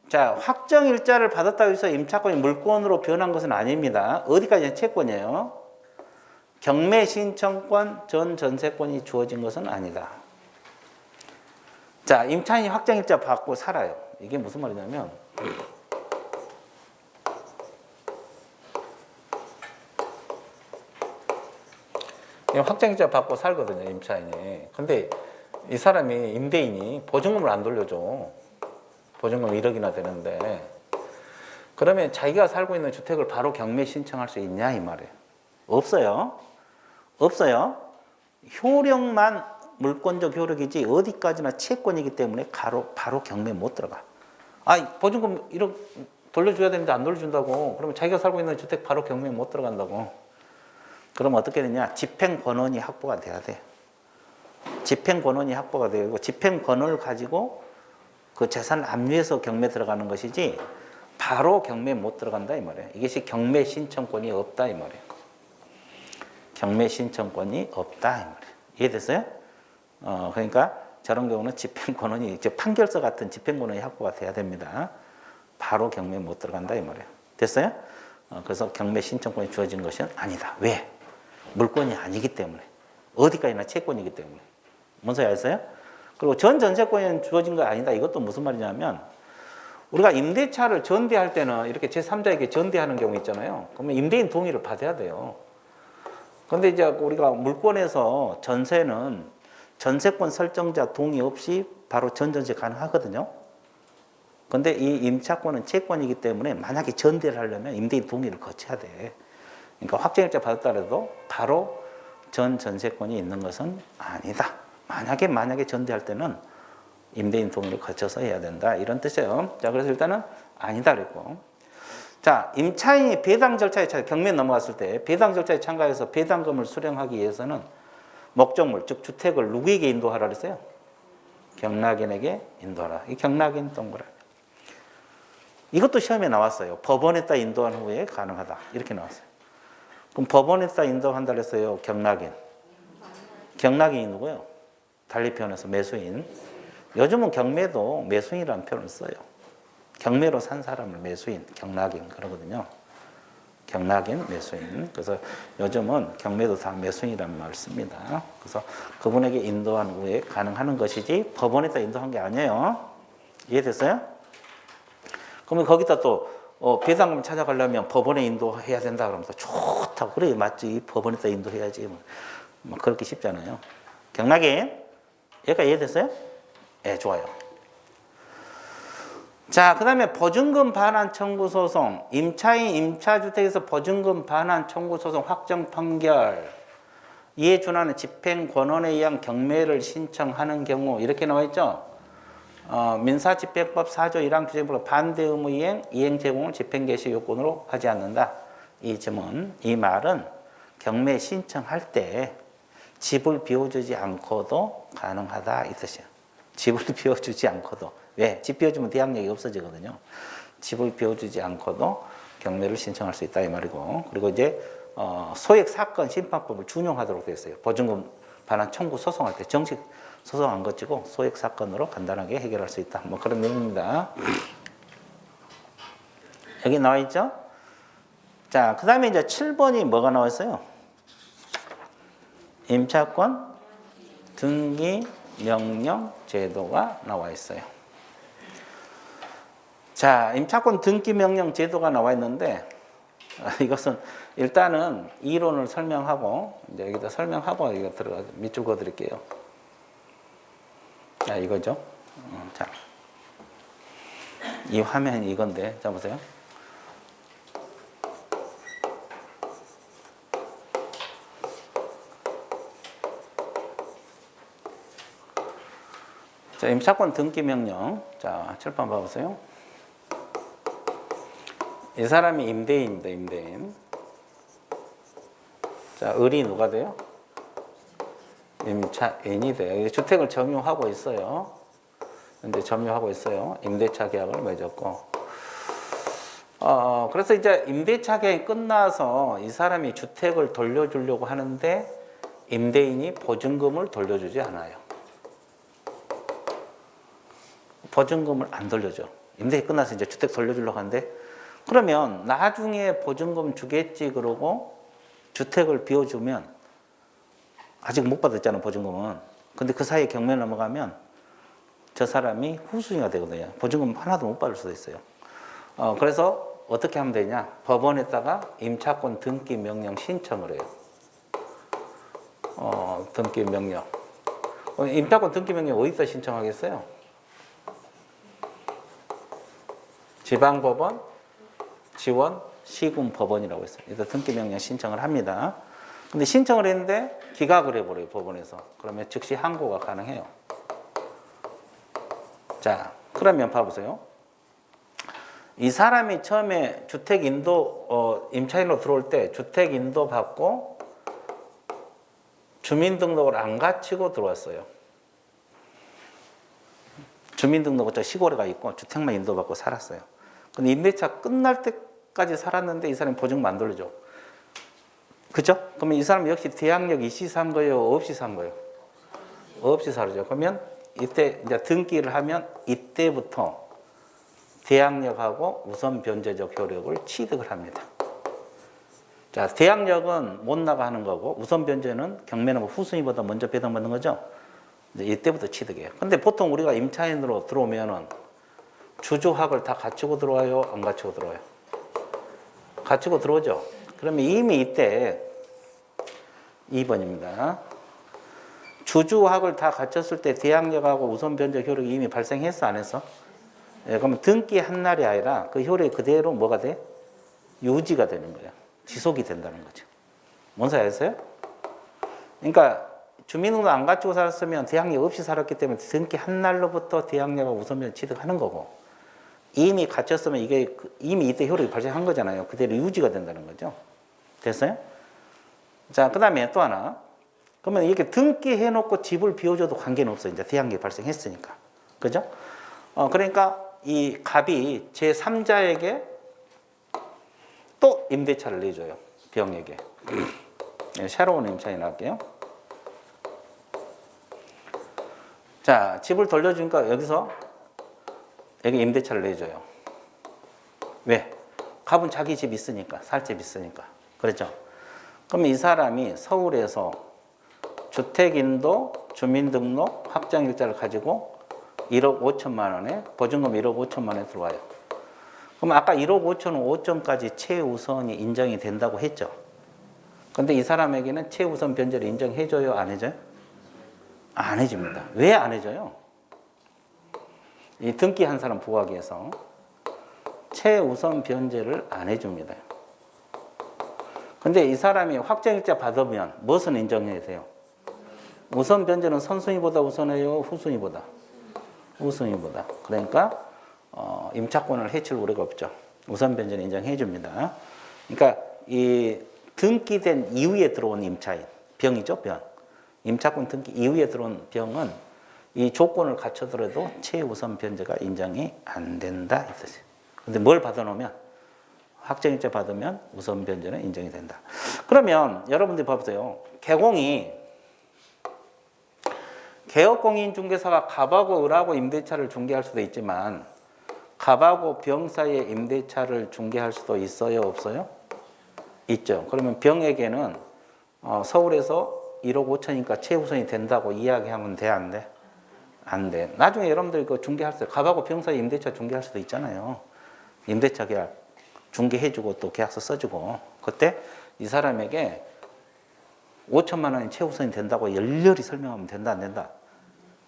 자, 확정일자를 받았다고 해서 임차권이 물권으로 변한 것은 아닙니다. 어디까지는 채권이에요. 경매 신청권 전 전세권이 주어진 것은 아니다. 자, 임차인이 확정일자 받고 살아요. 이게 무슨 말이냐면 확정일자 받고 살거든요, 임차인이. 근데 이 사람이 임대인이 보증금을 안 돌려줘. 보증금 1억이나 되는데 그러면 자기가 살고 있는 주택을 바로 경매 신청할 수 있냐 이 말이에요. 없어요. 없어요. 효력만 물권적 효력이지 어디까지나 채권이기 때문에 바로 경매 못 들어가. 보증금 1억 돌려줘야 되는데 안 돌려준다고. 그러면 자기가 살고 있는 주택 바로 경매 못 들어간다고. 그럼 어떻게 되냐? 집행권원이 확보가 돼야 돼. 집행권원이 확보가 되고 집행권을 가지고 그 재산을 압류해서 경매 들어가는 것이지 바로 경매 못 들어간다 이 말이에요. 이것이 경매 신청권이 없다 이 말이에요. 경매 신청권이 없다 이 말이에요. 이해됐어요? 그러니까 저런 경우는 집행권원이 이제 판결서 같은 집행권원이 확보가 돼야 됩니다. 바로 경매 못 들어간다 이 말이에요. 됐어요? 그래서 경매 신청권이 주어진 것은 아니다. 왜? 물권이 아니기 때문에. 어디까지나 채권이기 때문에. 뭔 소리 아셨어요? 그리고 전 전세권이 주어진 거 아니다. 이것도 무슨 말이냐면 우리가 임대차를 전대할 때는 이렇게 제3자에게 전대하는 경우 있잖아요. 그러면 임대인 동의를 받아야 돼요. 근데 이제 우리가 물권에서 전세는 전세권 설정자 동의 없이 바로 전전세 가능하거든요. 근데 이 임차권은 채권이기 때문에 만약에 전대를 하려면 임대인 동의를 거쳐야 돼. 그러니까 확정일자 받았다 해도 바로 전 전세권이 있는 것은 아니다. 만약에 전대할 때는 임대인 동의를 거쳐서 해야 된다. 이런 뜻이에요. 자, 그래서 일단은 아니다 그랬고. 자, 임차인이 배당 절차에 경매 넘어갔을 때 배당 절차에 참가해서 배당금을 수령하기 위해서는 목적물, 즉 주택을 누구에게 인도하라 그랬어요? 경락인에게 인도하라. 이 경락인 동그라미. 이것도 시험에 나왔어요. 법원에다 인도한 후에 가능하다. 이렇게 나왔어요. 그럼 법원에다 인도한다 그랬어요. 경락인. 경락인이 누구예요? 달리 표현해서 매수인. 요즘은 경매도 매수인이라는 표현을 써요. 경매로 산 사람을 매수인, 경락인 그러거든요. 경락인, 매수인. 그래서 요즘은 경매도 다 매수인이라는 말을 씁니다. 그래서 그분에게 인도한 후에 가능한 것이지 법원에다 인도한 게 아니에요. 이해됐어요? 그러면 거기다 또 배당금 찾아가려면 법원에 인도해야 된다 그러면 좋다고. 그래 맞지. 법원에다 인도해야지. 뭐 그렇게 쉽잖아요. 경락인. 여기까지 이해됐어요? 네, 좋아요. 자, 그 다음에 보증금 반환 청구 소송. 임차인 임차주택에서 보증금 반환 청구 소송 확정 판결. 이에 준하는 집행권원에 의한 경매를 신청하는 경우 이렇게 나와 있죠. 민사집행법 4조 1항 규정으로 반대 의무 이행 제공을 집행 개시 요건으로 하지 않는다. 이 점은, 이 말은 경매 신청할 때 집을 비워주지 않고도 가능하다 이 뜻이에요. 집을 비워주지 않고도. 왜? 집 비워주면 대항력이 없어지거든요. 집을 비워주지 않고도 경매를 신청할 수 있다 이 말이고. 그리고 이제 소액 사건 심판법을 준용하도록 되어 있어요. 보증금 반환 청구 소송할 때 정식 소송 안 거치고 소액 사건으로 간단하게 해결할 수 있다. 뭐 그런 내용입니다. 여기 나와 있죠? 자, 그 다음에 이제 7번이 뭐가 나와 있어요? 임차권 등기 명령 제도가 나와 있어요. 자, 임차권 등기 명령 제도가 나와 있는데 이것은 일단은 이론을 설명하고 이제 여기다 설명하고 이거 들어가 밑줄 그어 드릴게요. 자, 이거죠. 자, 이 화면이 이건데, 자 보세요. 자, 임차권 등기 명령. 자, 칠판 봐보세요. 이 사람이 임대인입니다, 임대인. 자, 을이 누가 돼요? 임차인이 돼요. 주택을 점유하고 있어요. 현재 점유하고 있어요. 임대차 계약을 맺었고. 그래서 이제 임대차 계약이 끝나서 이 사람이 주택을 돌려주려고 하는데 임대인이 보증금을 돌려주지 않아요. 보증금을 안 돌려줘. 임대가 끝나서 이제 주택 돌려주려고 하는데 그러면 나중에 보증금 주겠지 그러고 주택을 비워주면 아직 못 받았잖아 보증금은. 근데 그 사이에 경매 넘어가면 저 사람이 후순위가 되거든요. 보증금 하나도 못 받을 수도 있어요. 그래서 어떻게 하면 되냐? 법원에다가 임차권 등기 명령 신청을 해요. 등기 명령. 임차권 등기 명령 어디서 신청하겠어요? 지방법원, 지원, 시군 법원이라고 했어요. 일단 등기 명령 신청을 합니다. 근데 신청을 했는데 기각을 해버려요, 법원에서. 그러면 즉시 항고가 가능해요. 자, 그러면 봐보세요. 이 사람이 처음에 주택 인도, 임차인으로 들어올 때 주택 인도 받고 주민등록을 안 갖추고 들어왔어요. 주민등록은 저 시골에 가 있고 주택만 인도받고 살았어요. 근데 임대차 끝날 때까지 살았는데 이 사람이 보증금 안 돌려줘. 그죠? 그러면 이 사람 역시 대항력 있이 산 거예요? 없이 산 거예요? 없이 살죠. 그러면 이때 이제 등기를 하면 이때부터 대항력하고 우선 변제적 효력을 취득을 합니다. 자, 대항력은 못 나가는 거고 우선 변제는 경매는 후순위보다 먼저 배당받는 거죠. 이제 이때부터 취득해요. 근데 보통 우리가 임차인으로 들어오면은 주주학을 다 갖추고 들어와요? 안 갖추고 들어와요? 갖추고 들어오죠. 그러면 이미 이때 2번입니다. 주주학을 다 갖췄을 때 대항력하고 우선 변제 효력이 이미 발생했어, 안 했어? 예, 그러면 등기한 날이 아니라 그 효력이 그대로 뭐가 돼? 유지가 되는 거예요. 지속이 된다는 거죠. 뭔 소리 아세요? 그러니까 주민등록 안 갖추고 살았으면 대항력 없이 살았기 때문에 등기한 날로부터 대항력하고 우선 변제 취득하는 거고 이미 갖췄으면 이게 이미 이때 효력이 발생한 거잖아요. 그대로 유지가 된다는 거죠. 됐어요? 자, 그 다음에 또 하나. 그러면 이렇게 등기해놓고 집을 비워줘도 관계는 없어요. 이제 대항력이 발생했으니까. 그죠? 그러니까 이 갑이 제3자에게 또 임대차를 내줘요. 병에게. 새로운 임차인 할게요. 자, 집을 돌려주니까 여기서 여기 임대차를 내줘요. 왜? 갑은 자기 집 있으니까, 살 집 있으니까. 그렇죠? 그러면 이 사람이 서울에서 주택인도, 주민등록, 확정일자를 가지고 1억 5천만 원에, 보증금 1억 5천만 원에 들어와요. 그럼 아까 1억 5천 5점까지 최우선이 인정이 된다고 했죠. 근데 이 사람에게는 최우선 변제를 인정해줘요? 안 해줘요? 안 해줍니다. 왜 안 해줘요? 이 등기한 사람 부과기에서 최우선 변제를 안 해줍니다. 근데 이 사람이 확정일자 받으면 무엇은 인정해야 돼요? 우선 변제는 선순위보다 우선해요? 후순위보다? 후순위보다. 그러니까 임차권을 해칠 우려가 없죠. 우선 변제는 인정해 줍니다. 그러니까 이 등기된 이후에 들어온 임차인, 병이죠, 병. 임차권 등기 이후에 들어온 병은 이 조건을 갖추더라도 최우선 변제가 인정이 안 된다 이 뜻이에요. 근데 뭘 받아놓으면 확정일자 받으면 우선 변제는 인정이 된다. 그러면 여러분들이 봐보세요. 개업공인중개사가 갑하고 을하고 임대차를 중개할 수도 있지만 갑하고 병 사이에 임대차를 중개할 수도 있어요? 없어요? 있죠. 그러면 병에게는 서울에서 1억 5천이니까 최우선이 된다고 이야기하면 돼? 안 돼? 안 돼. 나중에 여러분들 그 중개할 때 갑하고 병 사이에 임대차 중개할 수도 있잖아요. 임대차 계약 중개해주고 또 계약서 써주고 그때 이 사람에게 5천만 원이 최우선이 된다고 열렬히 설명하면 된다 안 된다?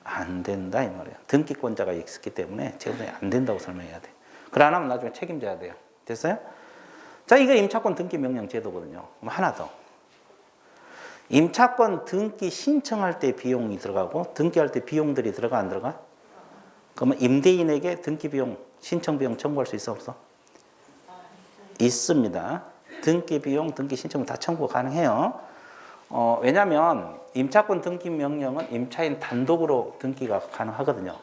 안 된다 이 말이에요. 등기권자가 있기 때문에 최우선이 안 된다고 설명해야 돼. 그래 안 하면 나중에 책임져야 돼요. 됐어요? 자, 이거 임차권 등기 명령 제도거든요. 그럼 하나 더. 임차권 등기 신청할 때 비용이 들어가고 등기할 때 비용들이 들어가 안 들어가? 그러면 임대인에게 등기 비용, 신청 비용 청구할 수 있어 없어? 있습니다. 등기 비용, 등기 신청 다 청구 가능해요. 왜냐하면 임차권 등기 명령은 임차인 단독으로 등기가 가능하거든요.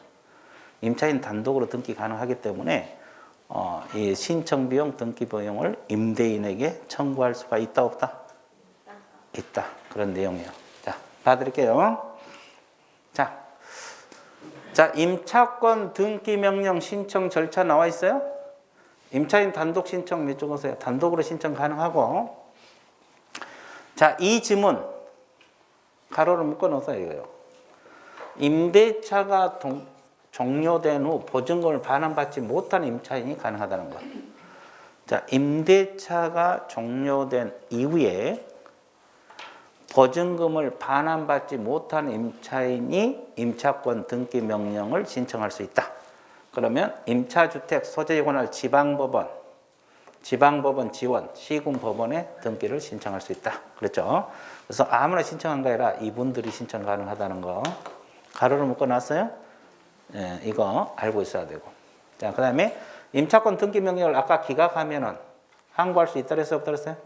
임차인 단독으로 등기 가능하기 때문에 이 신청 비용, 등기 비용을 임대인에게 청구할 수가 있다, 없다? 있다. 그런 내용이에요. 자, 봐드릴게요. 자, 임차권 등기 명령 신청 절차 나와 있어요? 임차인 단독 신청 몇 쪽 오세요? 단독으로 신청 가능하고. 자, 이 지문 가로를 묶어 놓으세요. 이거요. 임대차가 종료된 후 보증금을 반환받지 못한 임차인이 가능하다는 것. 자, 임대차가 종료된 이후에 보증금을 반환받지 못한 임차인이 임차권 등기 명령을 신청할 수 있다. 그러면 임차주택 소재에 관할 지방법원 지원, 시군법원에 등기를 신청할 수 있다. 그렇죠? 그래서 아무나 신청한 게 아니라 이분들이 신청 가능하다는 거. 가로를 묶어놨어요? 예, 이거 알고 있어야 되고. 자, 그 다음에 임차권 등기 명령을 아까 기각하면은 항고할 수 있다 그랬어요? 없다 그랬어요?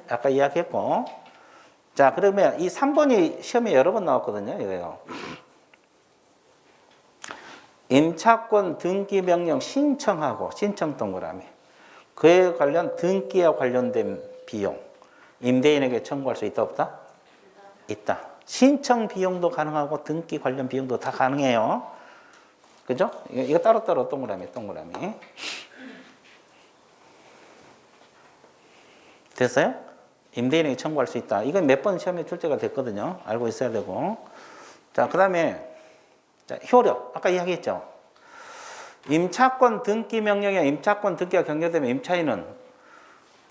아까 이야기했고. 자, 그러면 이 3번이 시험에 여러 번 나왔거든요. 이거요. 임차권 등기 명령 신청하고 신청 동그라미. 그에 관련 등기와 관련된 비용. 임대인에게 청구할 수 있다 없다? 있다. 신청 비용도 가능하고 등기 관련 비용도 다 가능해요. 그죠? 이거 따로따로 동그라미. 됐어요? 임대인에게 청구할 수 있다. 이건 몇 번 시험에 출제가 됐거든요. 알고 있어야 되고. 자, 그 다음에 효력. 아까 이야기했죠. 임차권 등기 명령에 임차권 등기가 경료되면 임차인은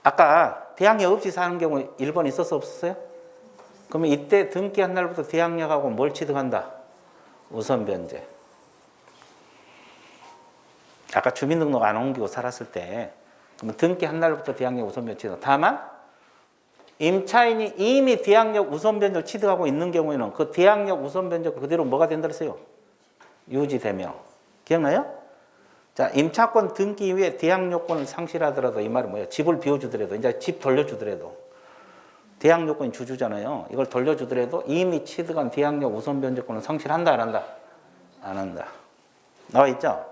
아까 대항력 없이 사는 경우 1번 있었어 없었어요? 그러면 이때 등기한 날부터 대항력하고 뭘 취득한다? 우선 변제. 아까 주민등록 안 옮기고 살았을 때 그러면 등기한 날부터 대항력 우선 변제 취득. 다만 임차인이 이미 대항력 우선 변제를 취득하고 있는 경우에는 그 대항력 우선 변제가 그대로 뭐가 된다 그랬어요? 유지되며. 기억나요? 자, 임차권 등기 이후에 대항요건을 상실하더라도 이 말은 뭐예요? 집을 비워주더라도 이제 집 돌려주더라도 대항요건이 주주잖아요. 이걸 돌려주더라도 이미 취득한 대항력 우선 변제권을 상실한다 안 한다? 안 한다. 나와 있죠?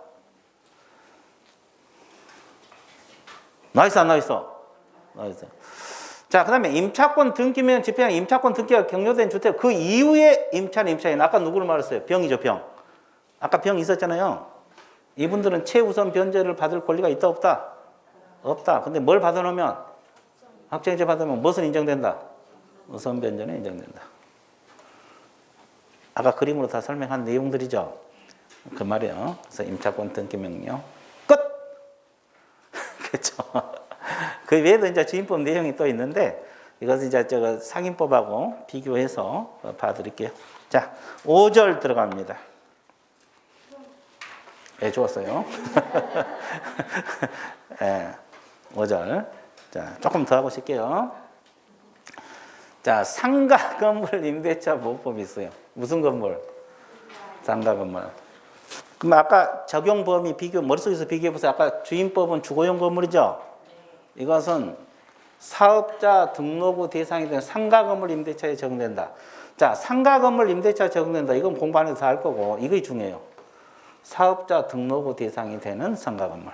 나와 있어 안 나와 있어? 나와 있어. 자, 그 다음에 임차권 등기면 집행 임차권 등기가 경료된 주택 그 이후에 임차인 아까 누구를 말했어요? 병이죠 병. 아까 병 있었잖아요. 이분들은 최우선 변제를 받을 권리가 있다 없다? 없다. 근데 뭘 받아놓으면 확정일자 받으면 무엇은 인정된다? 우선 변제는 인정된다. 아까 그림으로 다 설명한 내용들이죠. 그 말이에요. 그래서 임차권 등기 명령 끝. 그렇죠. 그 외에도 이제 주임법 내용이 또 있는데 이것은 이제 저거 상임법하고 비교해서 봐드릴게요. 자, 5절 들어갑니다. 예, 좋았어요. 예, 5절. 자, 조금 더 하고 싶게요. 자, 상가 건물 임대차 보호법이 있어요. 무슨 건물? 상가 건물. 그럼 아까 적용 범위 머릿속에서 비교해 보세요. 아까 주임법은 주거용 건물이죠? 이것은 사업자 등록부 대상이 된 상가 건물 임대차에 적용된다. 자, 상가 건물 임대차에 적용된다. 이건 공부 안 해도 다 알 거고, 이게 중요해요. 사업자 등록부 대상이 되는 상가 건물.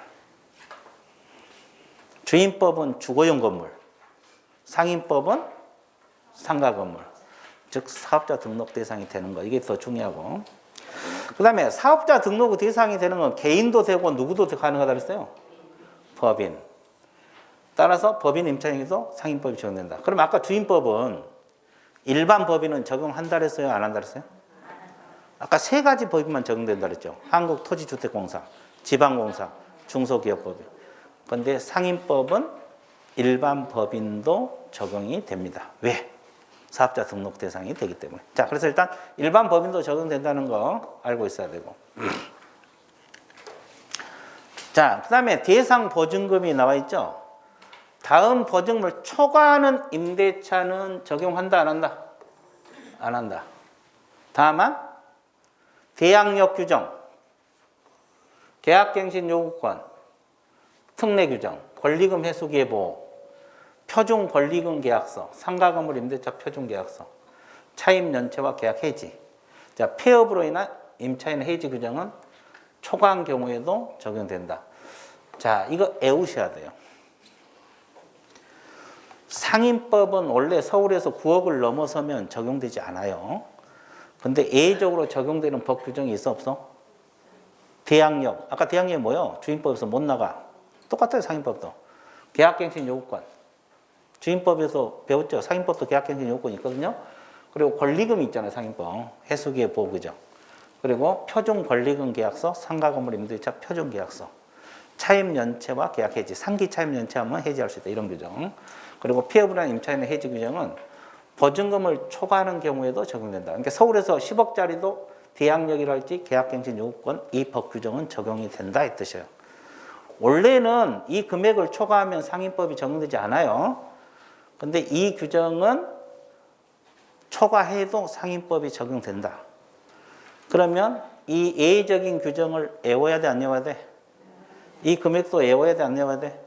주임법은 주거용 건물. 상임법은 상가 건물. 즉, 사업자 등록 대상이 되는 거. 이게 더 중요하고. 그 다음에 사업자 등록부 대상이 되는 건 개인도 되고 누구도 가능하다고 했어요? 법인. 따라서 법인 임차인에게도 상임법이 적용된다. 그럼 아까 주임법은 일반 법인은 적용한다 그랬어요? 안 한다 그랬어요? 아까 세 가지 법인만 적용된다 그랬죠. 한국토지주택공사, 지방공사, 중소기업법인. 그런데 상임법은 일반 법인도 적용이 됩니다. 왜? 사업자 등록 대상이 되기 때문에. 자, 그래서 일단 일반 법인도 적용된다는 거 알고 있어야 되고. 자, 그 다음에 대상 보증금이 나와 있죠. 다음 보증금을 초과하는 임대차는 적용한다 안 한다? 안 한다. 다만 대항력 규정, 계약갱신 요구권, 특례 규정, 권리금 회수기의 보호, 표준 권리금 계약서, 상가 건물 임대차 표준 계약서, 차임 연체와 계약 해지. 자, 폐업으로 인한 임차인 해지 규정은 초과한 경우에도 적용된다. 자, 이거 외우셔야 돼요. 상인법은 원래 서울에서 9억을 넘어서면 적용되지 않아요. 근데 예외적으로 적용되는 법 규정이 있어 없어? 대항력. 아까 대항력이 뭐요? 주임법에서 못 나가. 똑같아요, 상인법도. 계약갱신 요구권. 주임법에서 배웠죠? 상인법도 계약갱신 요구권이 있거든요. 그리고 권리금이 있잖아요, 상인법. 해수기의 보호규정. 그리고 표준 권리금 계약서, 상가 건물 임대차 표준 계약서. 차임 연체와 계약 해지. 상기 차임 연체하면 해지할 수 있다. 이런 규정. 그리고 피해 불안 임차인의 해지 규정은 보증금을 초과하는 경우에도 적용된다. 그러니까 서울에서 10억짜리도 대항력이랄지 계약갱신 요구권 이 법 규정은 적용이 된다 이 뜻이에요. 원래는 이 금액을 초과하면 상인법이 적용되지 않아요. 근데 이 규정은 초과해도 상인법이 적용된다. 그러면 이 예외적인 규정을 외워야 돼, 안 외워야 돼? 이 금액도 외워야 돼, 안 외워야 돼?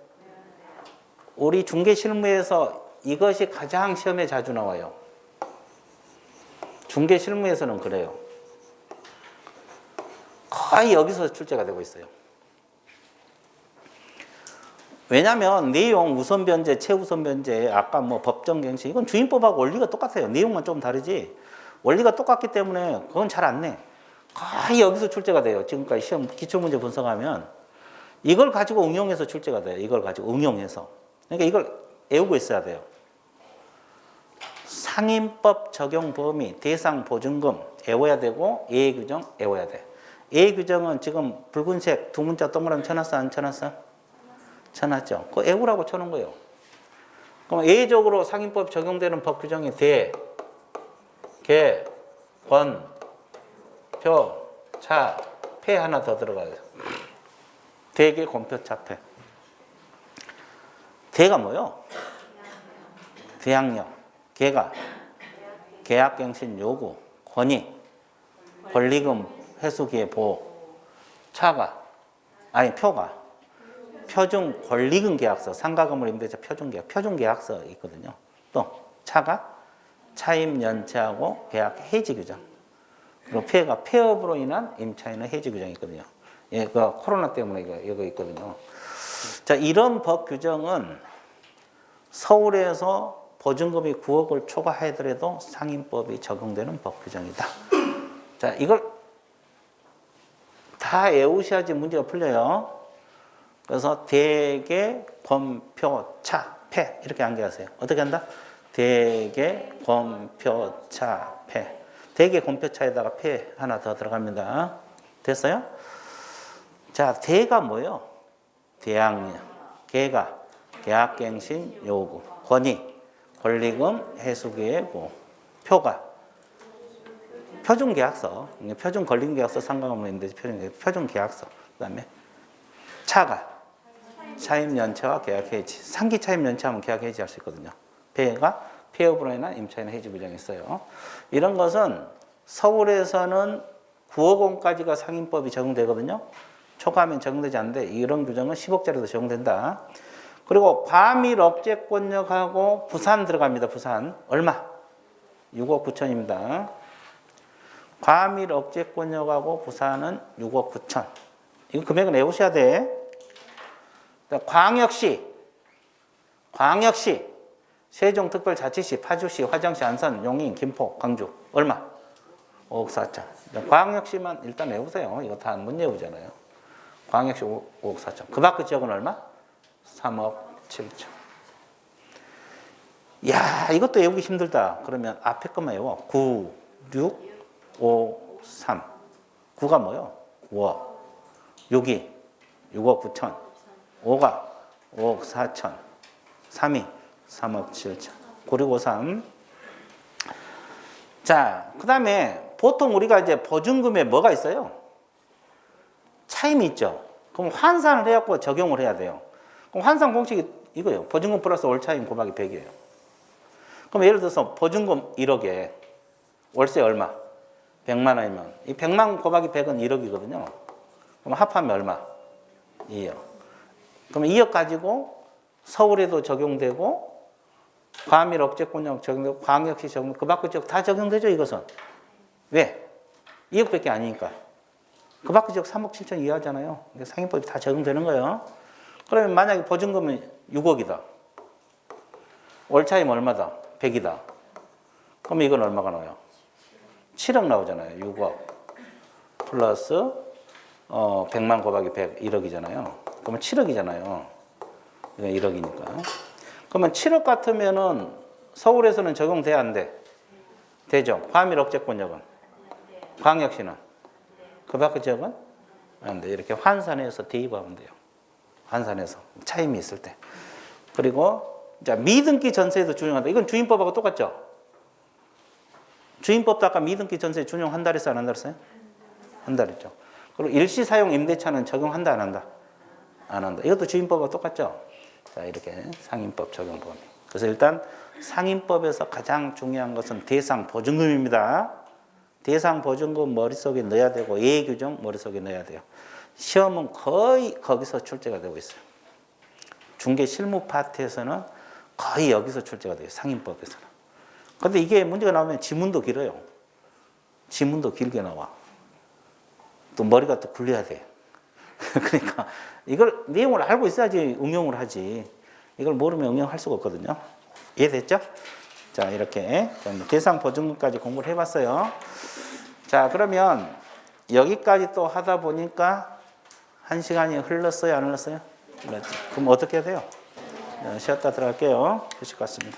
우리 중개실무에서 이것이 가장 시험에 자주 나와요. 중개실무에서는 그래요. 거의 여기서 출제가 되고 있어요. 왜냐하면 내용, 우선변제, 최우선변제, 아까 뭐 법정갱신 이건 주임법하고 원리가 똑같아요. 내용만 좀 다르지. 원리가 똑같기 때문에 그건 잘 안 내. 거의 여기서 출제가 돼요. 지금까지 시험 기출문제 분석하면 이걸 가지고 응용해서 출제가 돼요. 이걸 가지고 응용해서. 그러니까 이걸 외우고 있어야 돼요. 상인법 적용 범위, 대상 보증금 외워야 되고 예외규정 외워야 돼. 예외규정은 지금 붉은색 두 문자 동그라미 쳐놨어, 안 쳐놨어? 쳐놨죠. 그거 외우라고 쳐놓은 거예요. 그럼 예외적으로 상인법 적용되는 법 규정이 대, 개, 권, 표, 차, 폐 하나 더 들어가요. 대개, 권표, 차, 폐. 대가 뭐요? 대항력. 개가 계약갱신 요구, 권위, 권리금 회수기의 보호. 차가 표가 표준 권리금 계약서, 상가 건물 임대차 표준 계약, 표준 계약서 있거든요. 또 차가 차임 연체하고 계약 해지 규정. 그리고 폐가 폐업으로 인한 임차인의 해지 규정이 있거든요. 예, 그 코로나 때문에 이거 있거든요. 자, 이런 법 규정은 서울에서 보증금이 9억을 초과하더라도 상인법이 적용되는 법 규정이다. 자, 이걸 다 외우셔야지 문제가 풀려요. 그래서 대개, 권표, 차, 폐 이렇게 암기하세요. 어떻게 한다? 대개, 권표, 차, 폐. 대개, 권표, 차에다가 폐 하나 더 들어갑니다. 됐어요? 자, 대가 뭐예요? 대항력. 개가 계약갱신 요구. 권위. 권리금 해수기의 보호. 표가 표준 계약서, 표준 권리금 계약서, 상가 건물 임대차 표준 계약서. 그다음에 차가 차임 연체와 계약 해지. 상기 차임 연체하면 계약 해지할 수 있거든요. 폐가 폐업으로 인한 임차인 해지 규정이 있어요. 이런 것은 서울에서는 9억 원까지가 상인법이 적용되거든요. 초과하면 적용되지 않는데 이런 규정은 10억짜리도 적용된다. 그리고 과밀 억제권역하고 부산 들어갑니다. 부산 얼마? 6억 9천입니다. 과밀 억제권역하고 부산은 6억 9천. 이거 금액은 외우셔야 돼. 광역시, 세종특별자치시, 파주시, 화정시, 안산, 용인, 김포, 광주 얼마? 5억 4천. 광역시만 일단 외우세요. 이거 다 못 외우잖아요. 광역시 5억 4천. 그 밖의 지역은 얼마? 3억 7천. 야, 이것도 외우기 힘들다. 그러면 앞에 것만 외워. 9, 6, 5, 3. 9가 뭐요? 9억. 6이 6억 9천. 5가 5억 4천. 3이 3억 7천. 9653. 자, 그 다음에 보통 우리가 이제 보증금에 뭐가 있어요? 차임이 있죠. 그럼 환산을 해갖고 적용을 해야 돼요. 그럼 환산 공식이 이거예요. 보증금 플러스 월차임 곱하기 100이에요. 그럼 예를 들어서 보증금 1억에 월세 얼마? 100만 원이면 이 100만 곱하기 100은 1억이거든요. 그럼 합하면 얼마? 2억. 그럼 2억 가지고 서울에도 적용되고 과밀 억제권역 적용되고 광역시 적용되고 그 밖의 지역 다 적용되죠. 이것은. 왜? 2억밖에 아니니까. 그 밖의 지역 3억 7천 이하잖아요. 상인법이 다 적용되는 거예요. 그러면 만약에 보증금은 6억이다. 월 차이면 얼마다? 100이다. 그럼 이건 얼마가 나와요? 7억 나오잖아요. 6억 플러스 100만 곱하기 100, 1억이잖아요. 그러면 7억이잖아요. 1억이니까. 그러면 7억 같으면은 서울에서는 적용돼야 안 돼? 되죠. 과밀 억제권역은? 광역시는? 그 밖의 지역은? 안 돼. 이렇게 환산해서 대입하면 돼요. 환산해서 차임이 있을 때. 그리고 자, 미등기 전세에도 준용한다. 이건 주임법하고 똑같죠? 주임법도 아까 미등기 전세에 준용한다 했어요? 안 한다 했어요? 한다 했죠. 그리고 일시사용 임대차는 적용한다 안 한다? 안 한다. 이것도 주임법하고 똑같죠? 자, 이렇게 상임법 적용 범위. 그래서 일단 상임법에서 가장 중요한 것은 대상 보증금입니다. 대상 보증금 머릿속에 넣어야 되고 예외 규정 머릿속에 넣어야 돼요. 시험은 거의 거기서 출제가 되고 있어요. 중개 실무 파트에서는 거의 여기서 출제가 돼요. 상임법에서는. 근데 이게 문제가 나오면 지문도 길어요. 지문도 길게 나와. 또 머리가 또 굴려야 돼. 그러니까 이걸 내용을 알고 있어야지 응용을 하지. 이걸 모르면 응용할 수가 없거든요. 이해됐죠? 자, 이렇게 대상 보증금까지 공부를 해봤어요. 자, 그러면 여기까지 또 하다 보니까 1시간이 흘렀어요? 안 흘렀어요? 흘렀죠. 그럼 어떻게 해야 돼요? 쉬었다 들어갈게요. 휴식 같습니다.